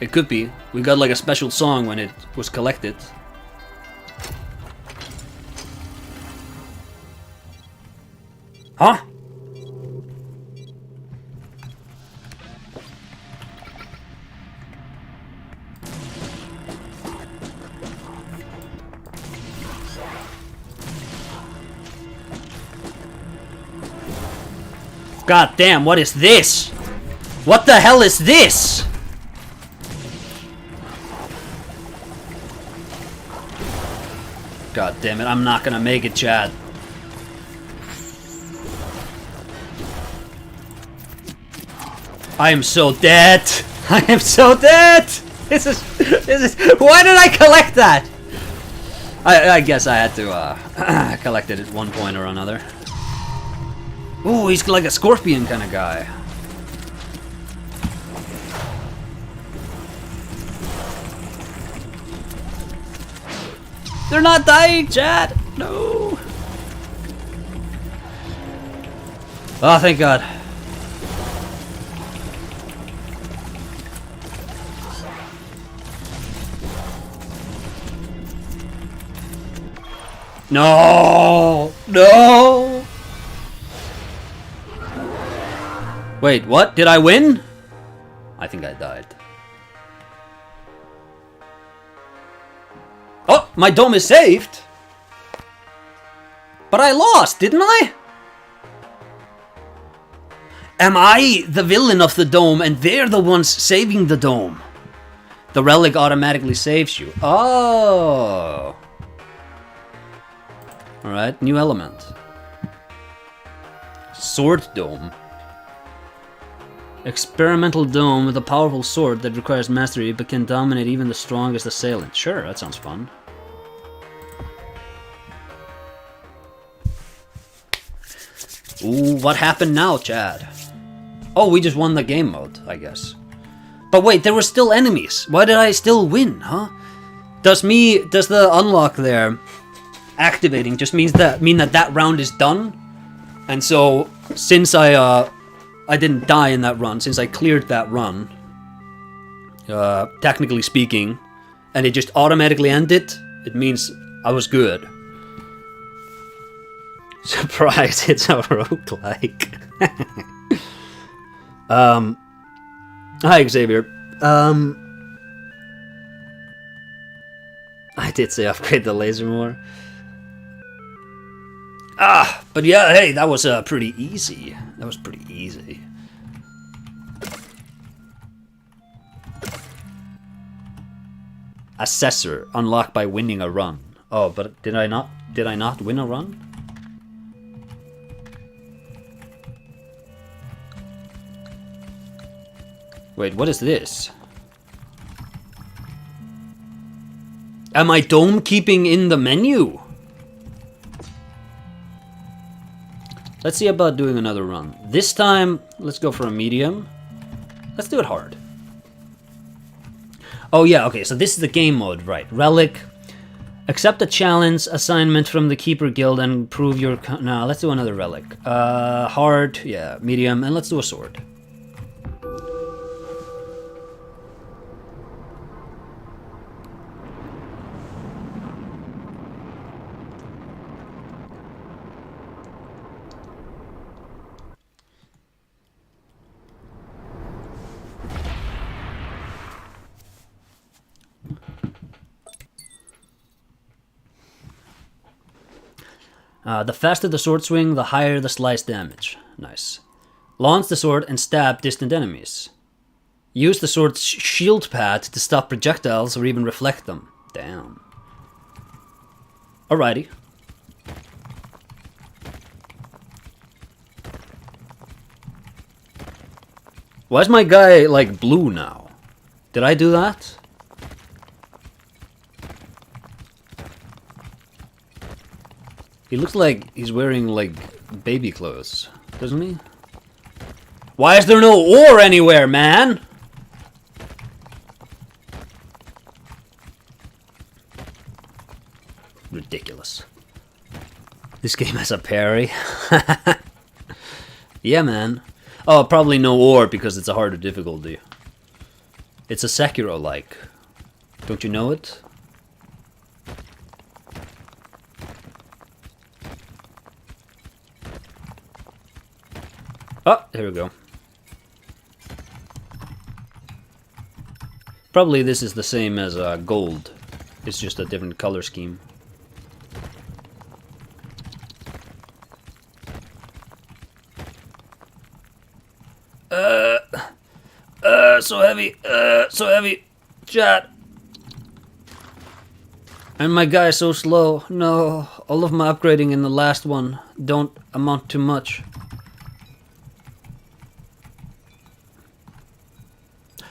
It could be. We got like a special song when it was collected. Huh? God damn, what is this? What the hell is this? God damn it, I'm not gonna make it, Chad. I am so dead. I am so dead. This is. Why did I collect that? I guess I had to collect it at one point or another. Ooh, he's like a scorpion kind of guy. They're not dying, Chad. No. Oh, thank God. No! No! Wait, what? Did I win? I think I died. Oh, my dome is saved! But I lost, didn't I? Am I the villain of the dome and they're the ones saving the dome? The relic automatically saves you. Oh! Alright, new element. Sword dome. Experimental dome with a powerful sword that requires mastery but can dominate even the strongest assailant. Sure, that sounds fun. Ooh, what happened now, Chad? Oh, we just won the game mode, I guess. But wait, there were still enemies. Why did I still win, huh? Does the unlock there activating just mean that round is done? And so, since I didn't die in that run, since I cleared that run, technically speaking, and it just automatically ended, it means I was good. Surprise, it's a roguelike. Hi, Xavier. I did say upgrade the laser more. But yeah, hey, that was pretty easy. That was pretty easy. Assessor, unlocked by winning a run. Oh, but did I not win a run? Wait, what is this? Am I dome keeping in the menu? Let's see about doing another run. This time, let's go for a medium. Let's do it hard. Oh yeah, okay, so this is the game mode, right. Relic. Accept a challenge assignment from the Keeper Guild and prove your... No, let's do another relic. Hard, yeah, medium, and let's do a sword. The faster the sword swing, the higher the slice damage. Nice. Launch the sword and stab distant enemies. Use the sword's shield pad to stop projectiles or even reflect them. Damn. Alrighty. Why is my guy, like, blue now? Did I do that? He looks like he's wearing, like, baby clothes, doesn't he? Why is there no ore anywhere, man? Ridiculous. This game has a parry. Yeah, man. Oh, probably no ore because it's a harder difficulty. It's a Sekiro-like. Don't you know it? Oh, here we go. Probably this is the same as gold. It's just a different color scheme. So heavy, so heavy. Chat. And my guy is so slow. No, all of my upgrading in the last one don't amount to much.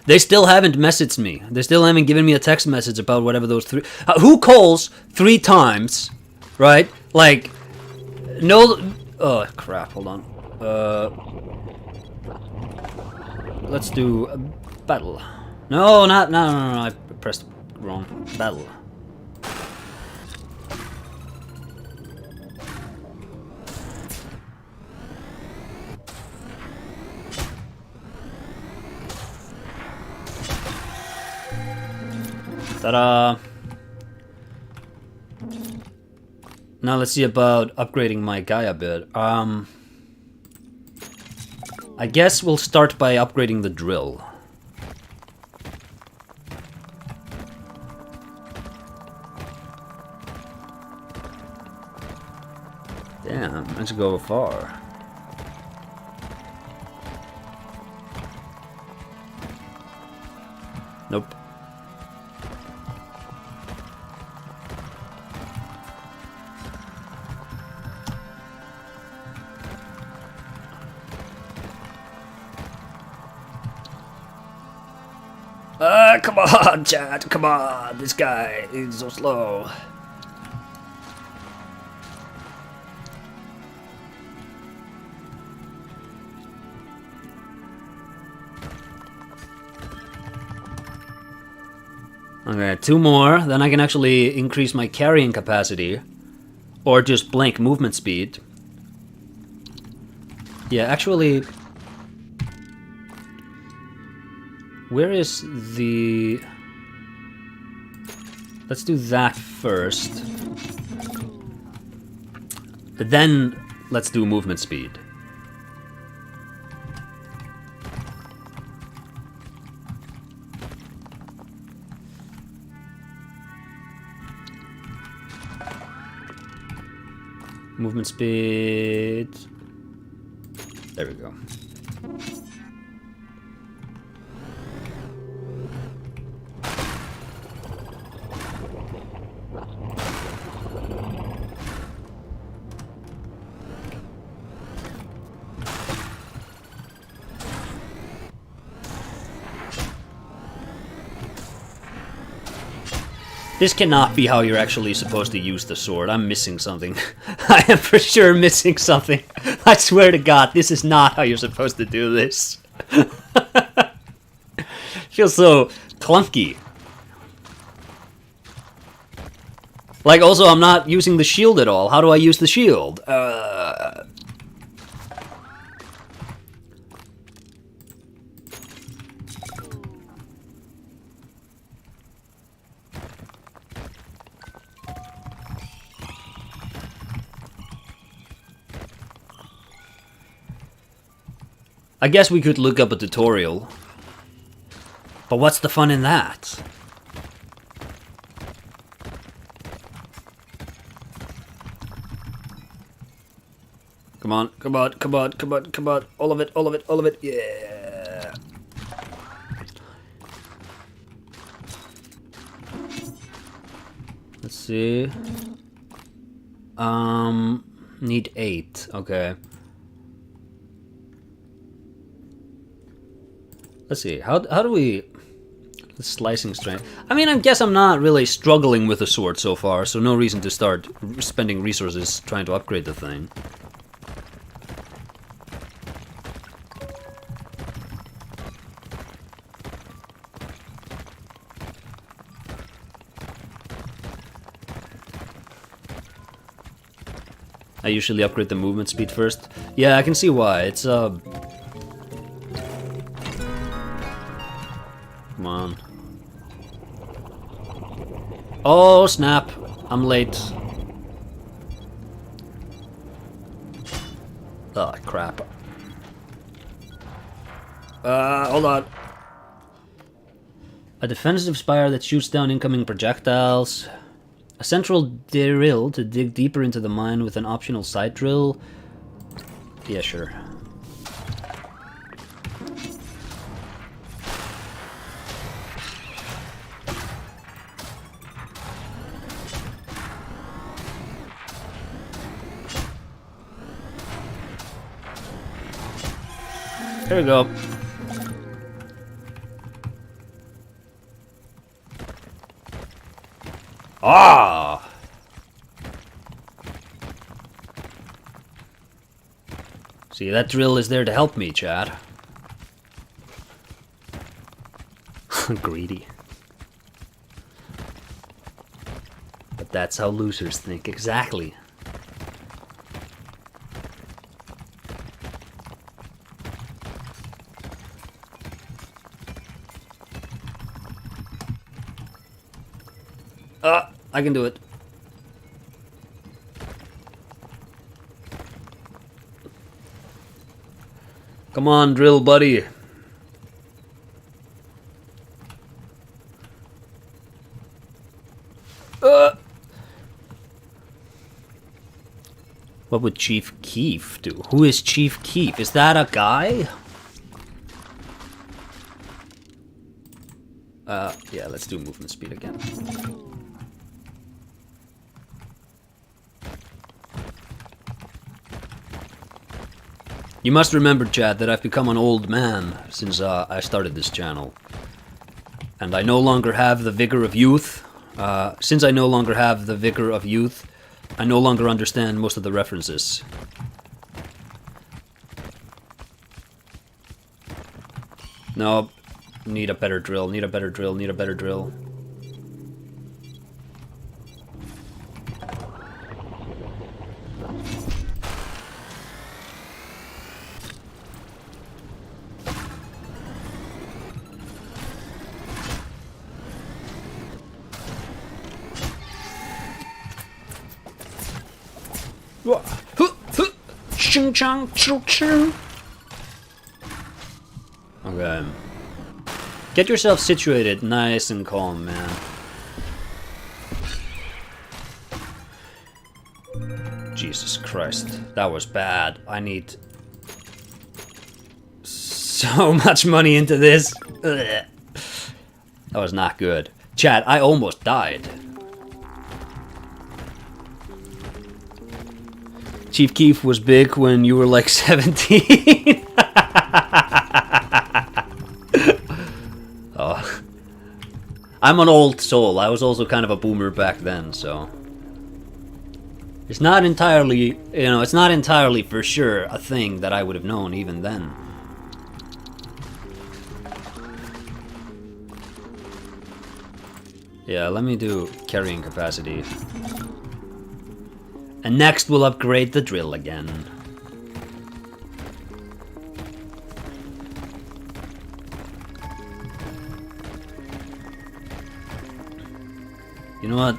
They still haven't messaged me. They still haven't given me a text message about whatever those three... who calls 3 times, right? Like, no... Oh, crap, hold on. Let's do a battle. No, no, I pressed wrong. Battle. Ta-da! Now let's see about upgrading my guy a bit. I guess we'll start by upgrading the drill. Damn, let's go far. Nope. Come on, chat, come on, this guy is so slow. Okay, 2 more, then I can actually increase my carrying capacity. Or just blank movement speed. Yeah, actually... Where is the... Let's do that first. Then, let's do movement speed. Movement speed... There we go. This cannot be how you're actually supposed to use the sword. I'm missing something. I am for sure missing something. I swear to God, this is not how you're supposed to do this. Feels so clunky. Like, also, I'm not using the shield at all. How do I use the shield? I guess we could look up a tutorial. But what's the fun in that? Come on, come on, come on, come on, come on. All of it, all of it, all of it. Yeah. Let's see. Need 8. Okay. Let's see, how do we... The slicing strength. I mean, I guess I'm not really struggling with the sword so far, so no reason to start spending resources trying to upgrade the thing. I usually upgrade the movement speed first. Yeah, I can see why. It's, Come on. Oh, snap. I'm late. Oh, crap. Hold on. A defensive spire that shoots down incoming projectiles. A central drill to dig deeper into the mine with an optional side drill. Yeah, sure. Here we go. Ah! See, that drill is there to help me, Chad. Greedy. But that's how losers think, exactly. I can do it. Come on, drill buddy. What would Chief Keef do? Who is Chief Keef? Is that a guy? Yeah, let's do movement speed again. You must remember, Chad, that I've become an old man since I started this channel. And I no longer have the vigor of youth. Since I no longer have the vigor of youth, I no longer understand most of the references. No, need a better drill, need a better drill, need a better drill. Okay. Get yourself situated nice and calm, man. Jesus Christ. That was bad. I need so much money into this. Ugh. That was not good. Chat, I almost died. Chief Keef was big when you were like 17. Oh. I'm an old soul. I was also kind of a boomer back then, so... It's not entirely, you know, it's not entirely for sure a thing that I would have known even then. Yeah, let me do carrying capacity. And next we'll upgrade the drill again. You know what?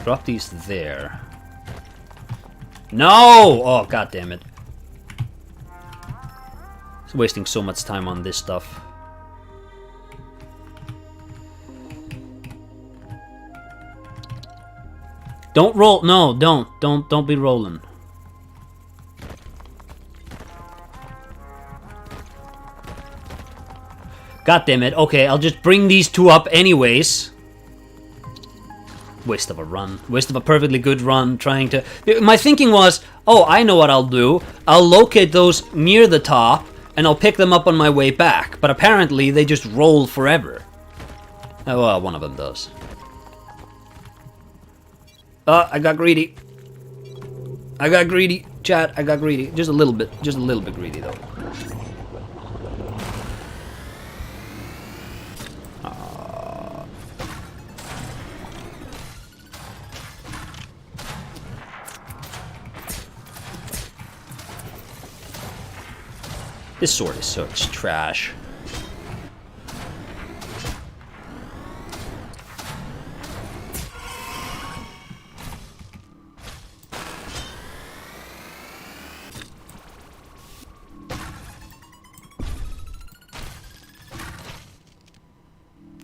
Drop these there. No! Oh, god damn it. It's wasting so much time on this stuff. Don't roll. No, don't be rolling. God damn it. Okay, I'll just bring these two up anyways. Waste of a run. Waste of a perfectly good run trying to... My thinking was, oh, I know what I'll do. I'll locate those near the top, and I'll pick them up on my way back. But apparently, they just roll forever. Oh, well, one of them does. I got greedy. I got greedy. Chat, I got greedy. Just a little bit greedy, though. This sword is such trash.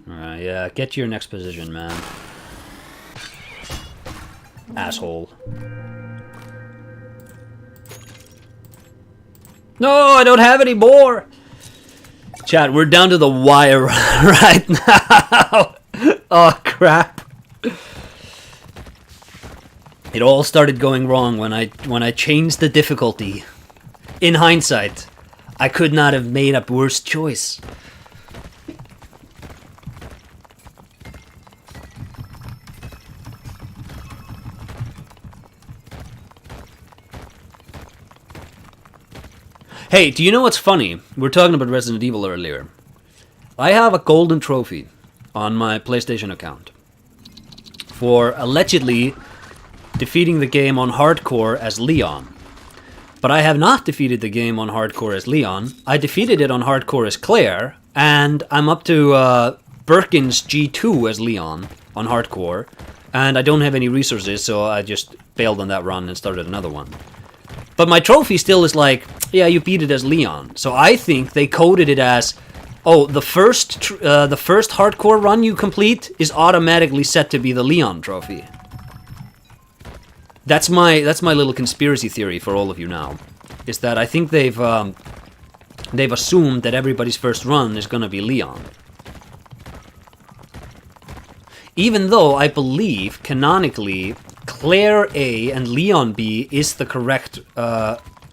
Alright, yeah, get to your next position, man. Asshole. No, I don't have any more! Chat, we're down to the wire right now! Oh, crap. It all started going wrong when I changed the difficulty. In hindsight, I could not have made a worse choice. Hey, do you know what's funny? We were talking about Resident Evil earlier. I have a golden trophy on my PlayStation account for allegedly defeating the game on hardcore as Leon. But I have not defeated the game on hardcore as Leon. I defeated it on hardcore as Claire, and I'm up to Birkin's G2 as Leon on hardcore, and I don't have any resources, so I just bailed on that run and started another one. But my trophy still is like Yeah, you beat it as Leon. So I think they coded it as, oh, the first hardcore run you complete is automatically set to be the Leon trophy. That's my little conspiracy theory for all of you now, is that I think they've assumed that everybody's first run is gonna be Leon. Even though I believe canonically Claire A and Leon B is the correct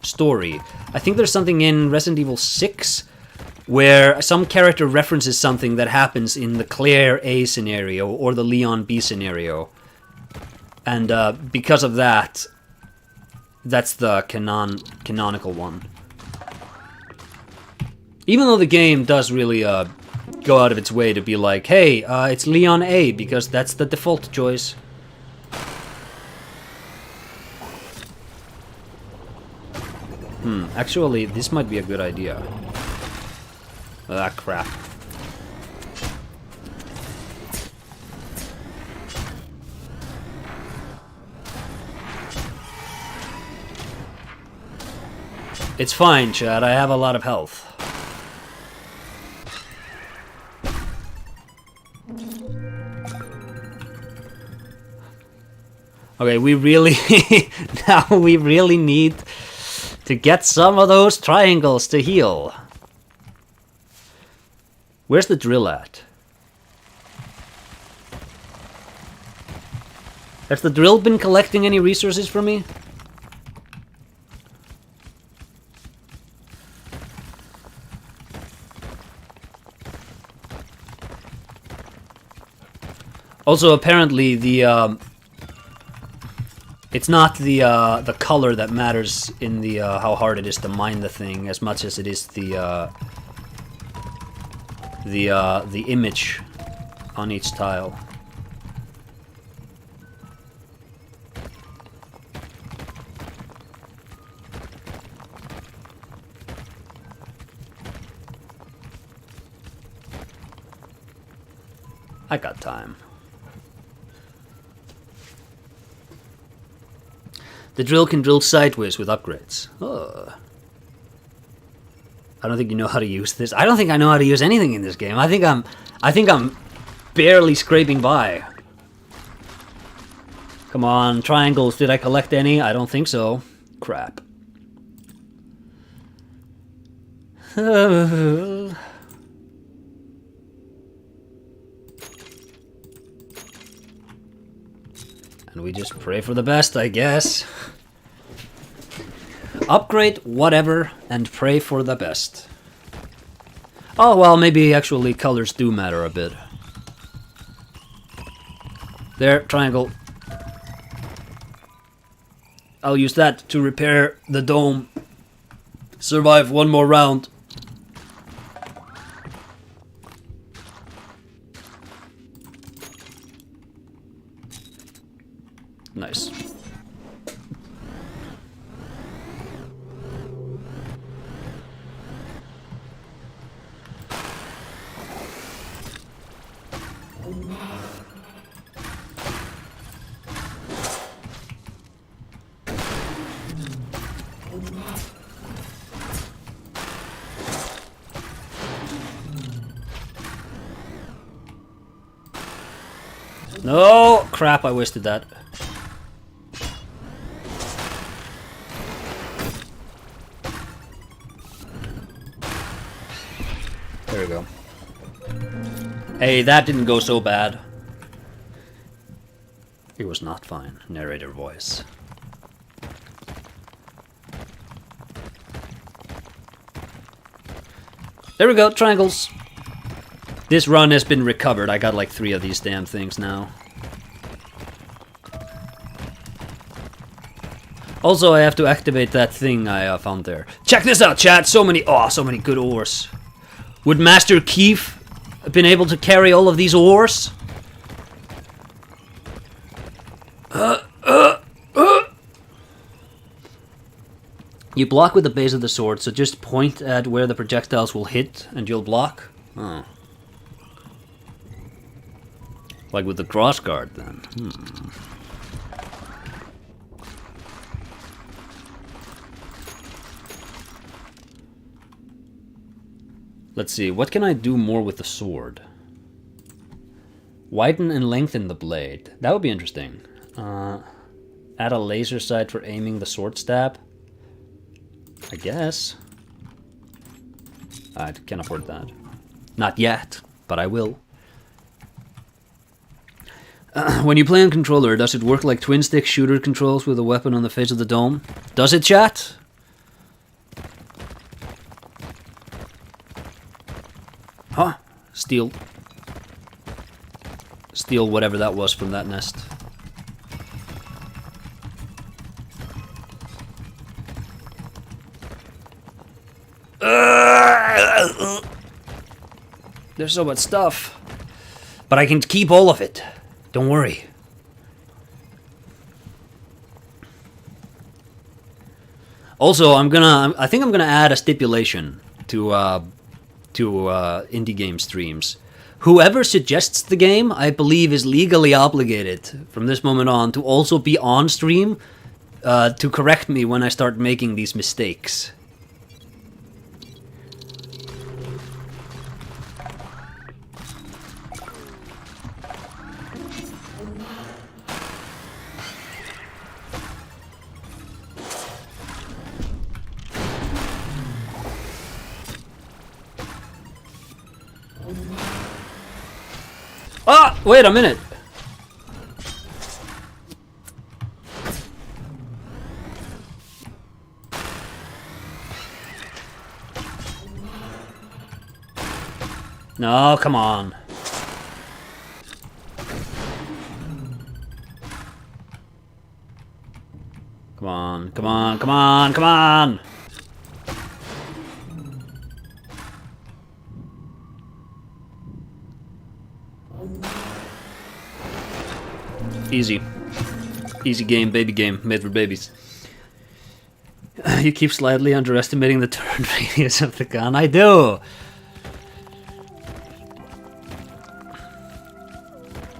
story. I think there's something in Resident Evil 6 where some character references something that happens in the Claire A scenario or the Leon B scenario. And because of that, that's the canonical one. Even though the game does really go out of its way to be like, hey, it's Leon A, because that's the default choice. Actually, this might be a good idea. Ah, crap. It's fine, Chad. I have a lot of health. Okay, we really... now we really need to get some of those triangles to heal. Where's the drill at? Has the drill been collecting any resources for me? Also, apparently, the it's not the color that matters in the how hard it is to mine the thing as much as it is the image on each tile. I got time. The drill can drill sideways with upgrades. Oh. I don't think you know how to use this. I don't think I know how to use anything in this game. I think I'm barely scraping by. Come on, triangles. Did I collect any? I don't think so. Crap. And we just pray for the best, I guess. Upgrade, whatever, and pray for the best. Oh, well, maybe actually colors do matter a bit. There, triangle. I'll use that to repair the dome. Survive one more round. Nice. No! Crap, I wasted that. There we go. Hey, that didn't go so bad. It was not fine. Narrator voice. There we go, triangles. This run has been recovered. I got like 3 of these damn things now. Also, I have to activate that thing I found there. Check this out, chat. So many good ores. Would Master Keith have been able to carry all of these ores? You block with the base of the sword, so just point at where the projectiles will hit and you'll block? Oh. Like with the crossguard, then. Let's see, what can I do more with the sword? Widen and lengthen the blade. That would be interesting. Add a laser sight for aiming the sword stab. I guess. I can't afford that. Not yet, but I will. When you play on controller, does it work like twin-stick shooter controls with a weapon on the face of the dome? Does it, chat? Huh? Steal. Steal whatever that was from that nest. There's so much stuff. But I can keep all of it. Don't worry. Also, I think I'm gonna add a stipulation to indie game streams. Whoever suggests the game, I believe, is legally obligated from this moment on to also be on stream to correct me when I start making these mistakes. Ah! Wait a minute! No, come on. Come on, come on, come on, come on! Easy. Easy game, baby game, made for babies. You keep slightly underestimating the turn radius of the gun. I do!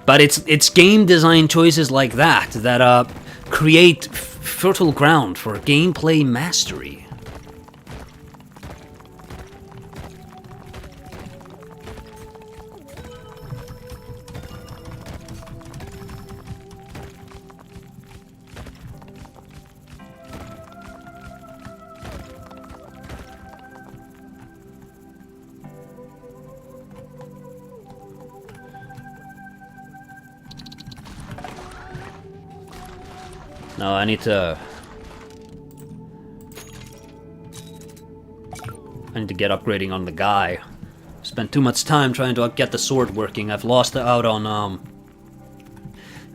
But it's game design choices like that that create fertile ground for gameplay mastery. No, I need to get upgrading on the guy. Spent too much time trying to get the sword working. I've lost out on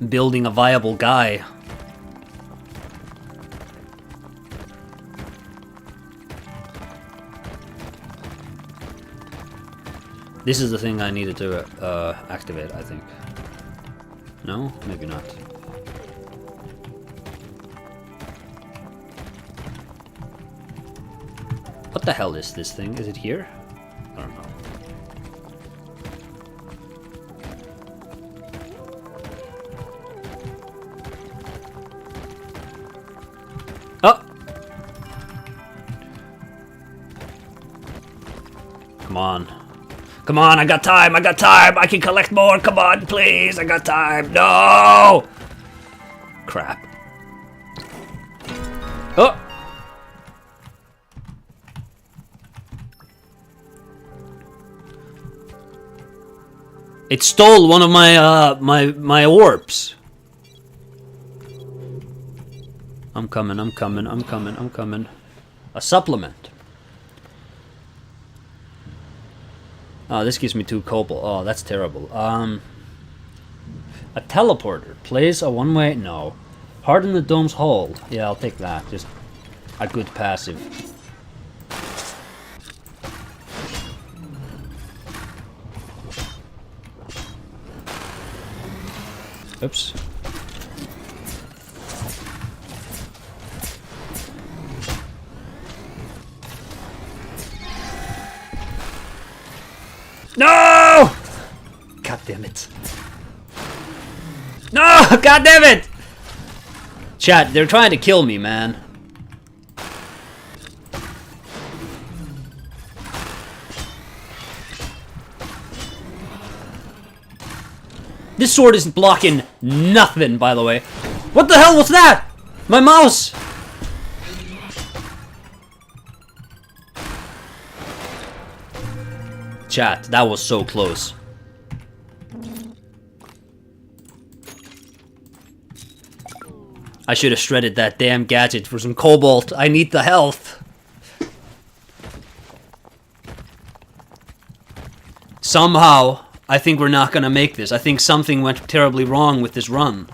building a viable guy. This is the thing I needed to activate, I think. No? Maybe not. What the hell is this thing? Is it here? I don't know. Oh! Come on. Come on, I got time, I got time! I can collect more, come on, please! I got time! No! Crap. Oh! It stole one of my my orbs. I'm coming, I'm coming, I'm coming, I'm coming. A supplement. Oh, this gives me 2 cobalt. Oh, that's terrible. A teleporter. Plays a one-way... No. Harden the dome's hold. Yeah, I'll take that. Just a good passive. Oops. No! God damn it. No! God damn it! Chat, they're trying to kill me, man. This sword isn't blocking nothing, by the way. What the hell was that? My mouse! Chat, that was so close. I should have shredded that damn gadget for some cobalt. I need the health. Somehow, I think we're not gonna make this. I think something went terribly wrong with this run.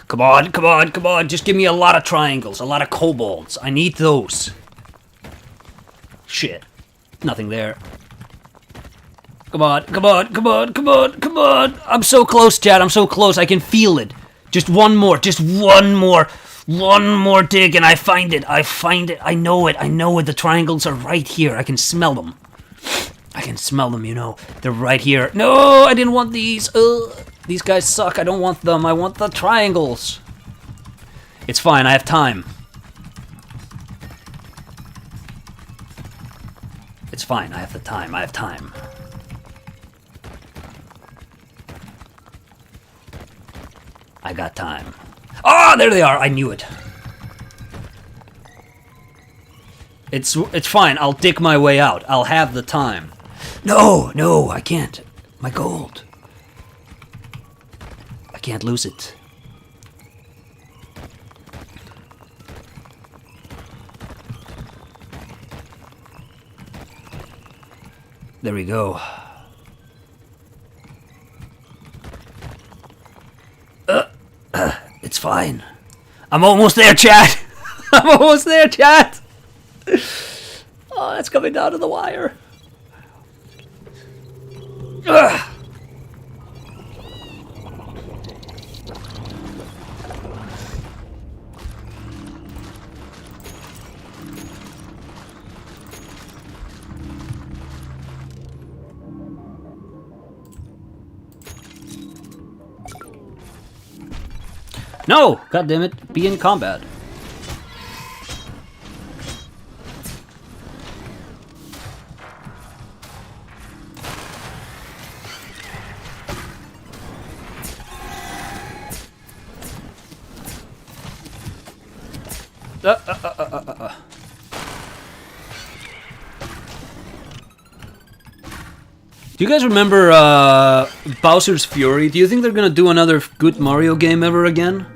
Come on, come on, come on. Just give me a lot of triangles, a lot of kobolds. I need those. Shit. Nothing there. Come on, come on, come on, come on, come on. I'm so close, Chad. I'm so close. I can feel it. Just one more. Just one more. One more dig and I find it. I find it. I know it. I know it. The triangles are right here. I can smell them. I can smell them, you know. They're right here. No, I didn't want these. These guys suck. I don't want them. I want the triangles. It's fine. I have time. It's fine. I have the time. I have time. I got time. Ah, there they are. I knew it. It's fine. I'll dig my way out. I'll have the time. No, no, I can't. My gold. I can't lose it. There we go. It's fine. I'm almost there, chat. I'm almost there, chat. Oh, that's coming down to the wire. Ugh. No! God damn it. Be in combat. Do you guys remember Bowser's Fury? Do you think they're gonna do another good Mario game ever again?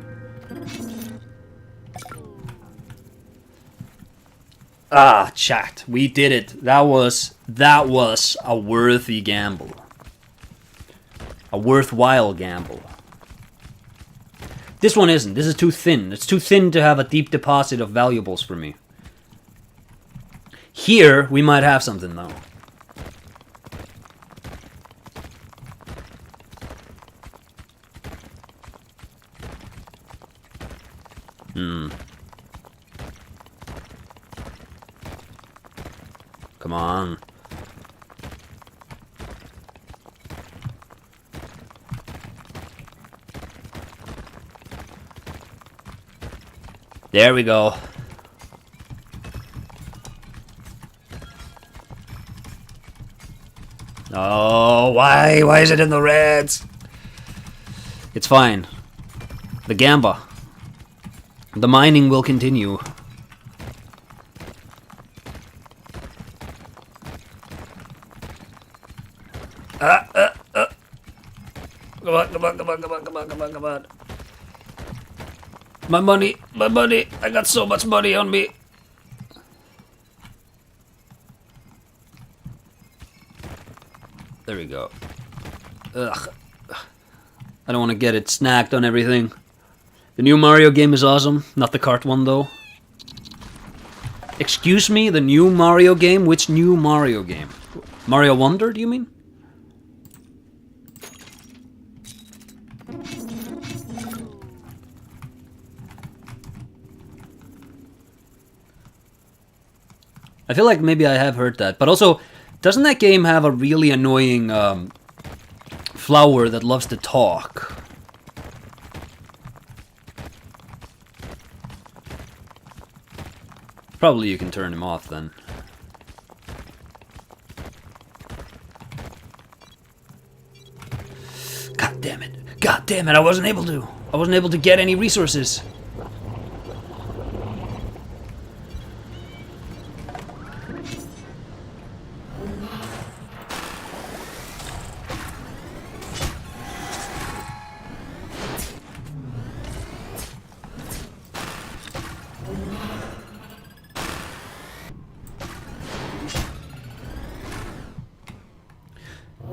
Ah, chat, we did it. That was a worthy gamble. A worthwhile gamble. This one isn't. This is too thin. It's too thin to have a deep deposit of valuables for me. Here, we might have something, though. Come on. There we go. Oh, why? Why is it in the reds? It's fine. The gamba. The mining will continue. Come on, come on, come on, come on, come on, come on, come on. My money, I got so much money on me. There we go. Ugh. I don't want to get it snagged on everything. The new Mario game is awesome. Not the cart one, though. Excuse me, the new Mario game? Which new Mario game? Mario Wonder, do you mean? I feel like maybe I have heard that. But also, Doesn't that game have a really annoying flower that loves to talk? Probably you can turn him off then. God damn it. God damn it, I wasn't able to. I wasn't able to get any resources.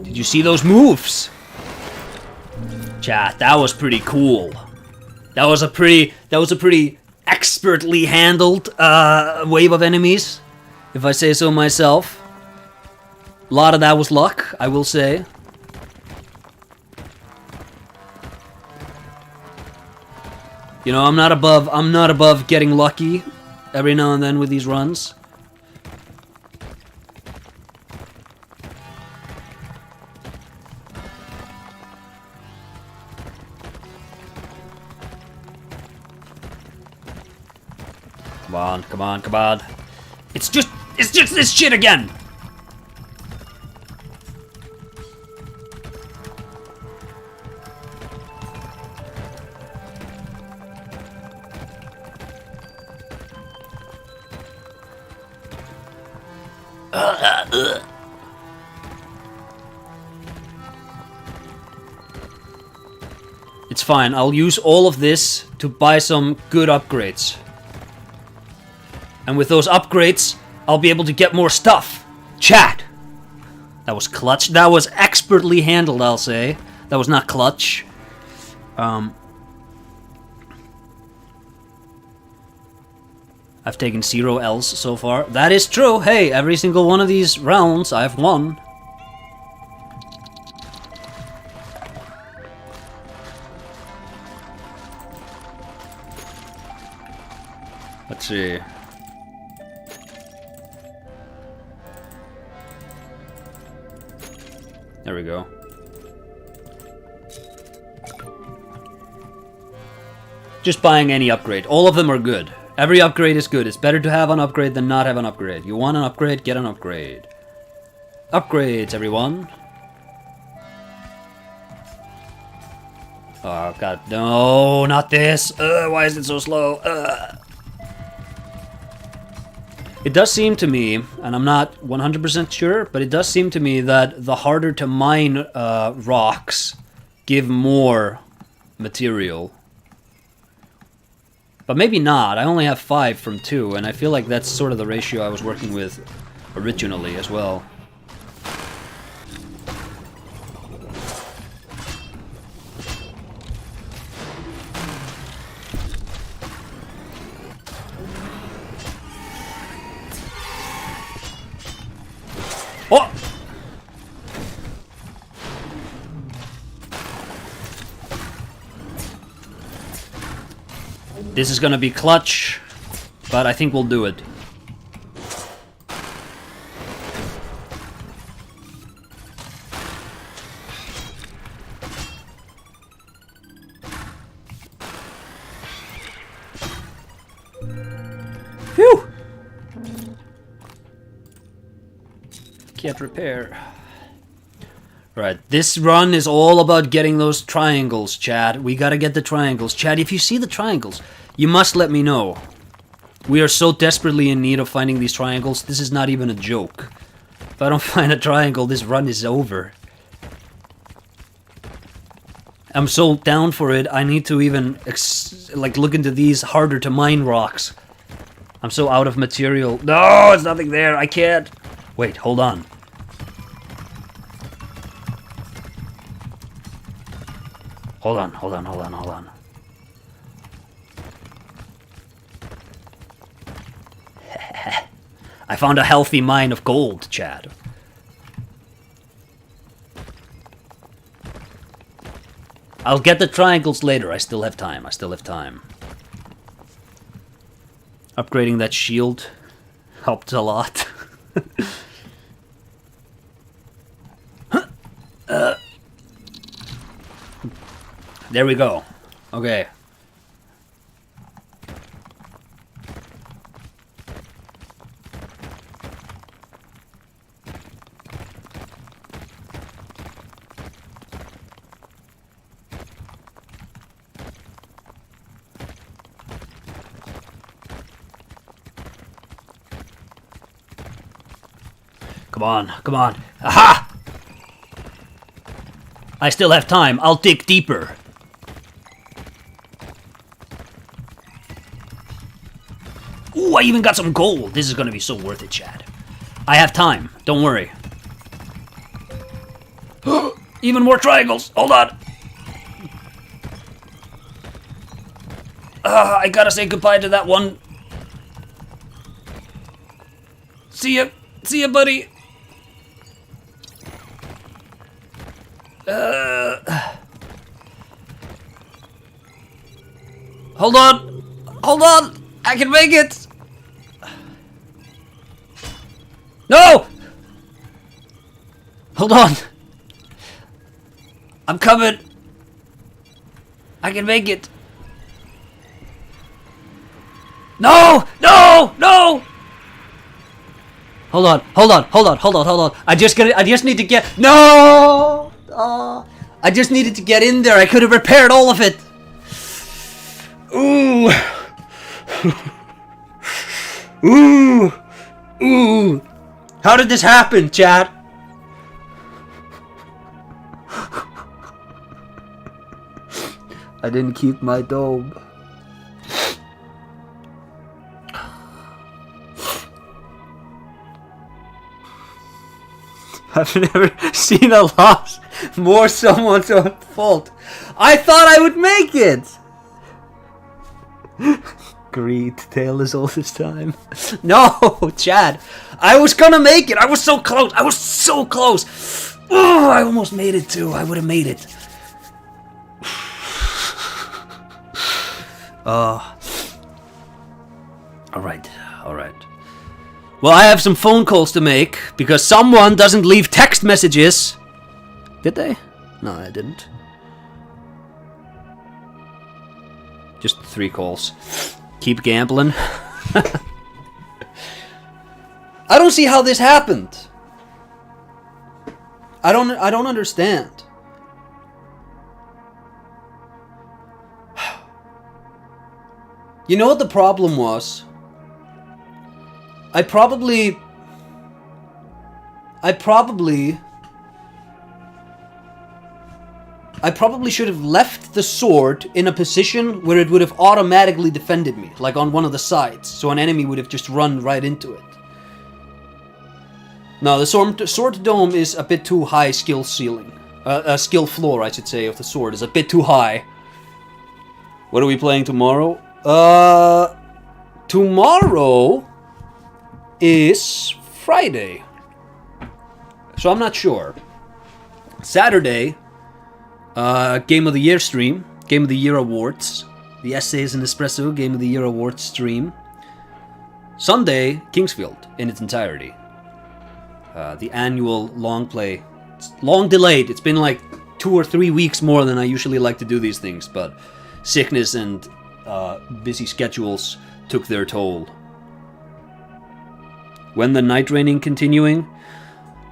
Did you see those moves? Chat, that was pretty cool. That was a pretty expertly handled wave of enemies, if I say so myself. A lot of that was luck, I will say. You know, I'm not above getting lucky every now and then with these runs. Come on, come on, come on. It's just this shit again! It's fine, I'll use all of this to buy some good upgrades. And with those upgrades, I'll be able to get more stuff. Chat! That was clutch. That was expertly handled, I'll say. That was not clutch. I've taken 0 L's so far. That is true. Hey, every single one of these rounds, I've won. Let's see. There we go. Just buying any upgrade. All of them are good. Every upgrade is good. It's better to have an upgrade than not have an upgrade. You want an upgrade, get an upgrade. Upgrades, everyone. Oh, God. No, not this. Why is it so slow? It does seem to me, and I'm not 100% sure, but it does seem to me that the harder to mine rocks give more material. But maybe not. I only have 5 from 2, and I feel like that's sort of the ratio I was working with originally as well. Oh! This is gonna be clutch, but I think we'll do it. Phew! Can't repair. Right, this run is all about getting those triangles, Chad. We gotta get the triangles. Chad, if you see the triangles, you must let me know. We are so desperately in need of finding these triangles, this is not even a joke. If I don't find a triangle, this run is over. I'm so down for it, I need to even look into these harder to mine rocks. I'm so out of material. No, there's nothing there, I can't. Wait, hold on. Hold on. I found a healthy mine of gold, Chad. I'll get the triangles later. I still have time. Upgrading that shield helped a lot. There we go. Okay. Come on, come on. Aha! I still have time. I'll dig deeper. Ooh, I even got some gold. This is gonna be so worth it, Chad. I have time. Don't worry. Even more triangles. Hold on. I gotta say goodbye to that one. See ya. See ya, buddy. Hold on. Hold on. I can make it. No! Hold on. I'm coming. I can make it. No! No! No! Hold on. Hold on. Hold on. Hold on. Hold on. I just need to get. No! I just needed to get in there. I could have repaired all of it. Ooh. Ooh. Ooh. How did this happen, Chad? I didn't keep my dome. I've never seen a loss more someone's own fault. I thought I would make it! Greed, tale as old as time. No, Chad. I was gonna make it. I was so close. I was so close. Oh, I almost made it too. I would have made it. Alright, alright. Well, I have some phone calls to make, because someone doesn't leave text messages. Did they? No, I didn't. Just 3 calls. Keep gambling. I don't see how this happened. I don't understand. You know what the problem was? I probably should have left the sword in a position where it would have automatically defended me, like on one of the sides, so an enemy would have just run right into it. No, the sword dome is a bit too high skill ceiling. Skill floor, I should say, of the sword is a bit too high. What are we playing tomorrow? Tomorrow is Friday. So I'm not sure. Saturday, Game of the Year stream. Game of the Year awards. The Essays and Espresso Game of the Year awards stream. Sunday, Kingsfield in its entirety. The annual long play. It's long delayed. It's been like 2 or 3 weeks more than I usually like to do these things, but sickness and busy schedules took their toll. When the night raining continuing?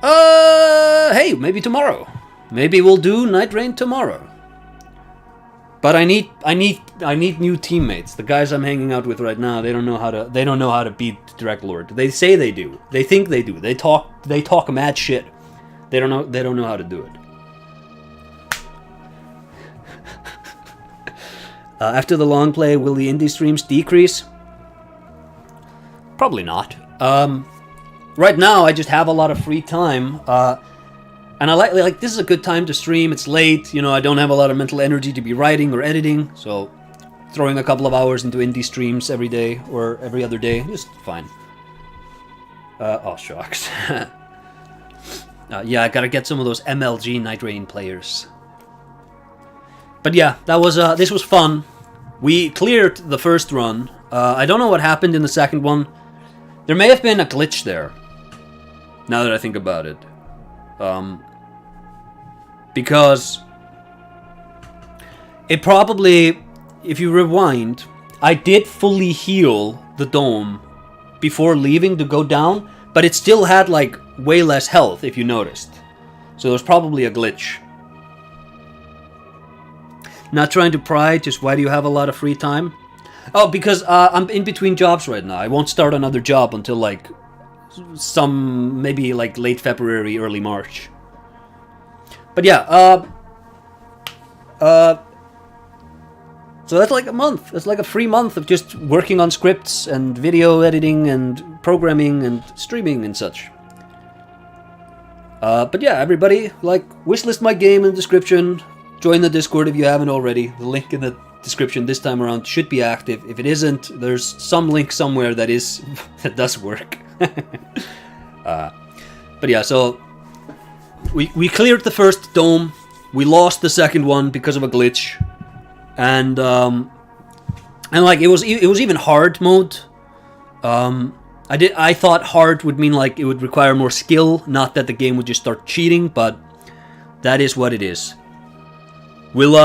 Hey, maybe tomorrow. Maybe we'll do Night Rain tomorrow. But I need new teammates. The guys I'm hanging out with right now, they don't know how to beat Direct Lord. They say they do. They think they do. They talk mad shit. They don't know how to do it. After the long play, will the indie streams decrease? Probably not. Right now, I just have a lot of free time, and I like this is a good time to stream. It's late, you know. I don't have a lot of mental energy to be writing or editing, so throwing a couple of hours into indie streams every day or every other day is fine. Oh shucks. Yeah, I gotta get some of those MLG Night Rain players. But yeah, this was fun. We cleared the first run. I don't know what happened in the second one. There may have been a glitch there. Now that I think about it. because it probably, if you rewind, I did fully heal the dome before leaving to go down, but it still had like way less health if you noticed. So it was probably a glitch. Not trying to pry, just why do you have a lot of free time? Oh, because I'm in between jobs right now. I won't start another job until like maybe like late February, early March. But yeah, so that's like a month. That's like a free month of just working on scripts and video editing and programming and streaming and such. But yeah, everybody, like, wishlist my game in the description. Join the Discord if you haven't already. The link in the description this time around should be active. If it isn't, there's some link somewhere that does work. But yeah, so we cleared the first dome. We lost the second one because of a glitch, and like it was even hard mode. I thought hard would mean like it would require more skill, not that the game would just start cheating, but that is what it is. We'll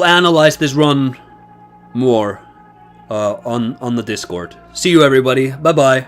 analyze this run more on the Discord. See you everybody. Bye bye.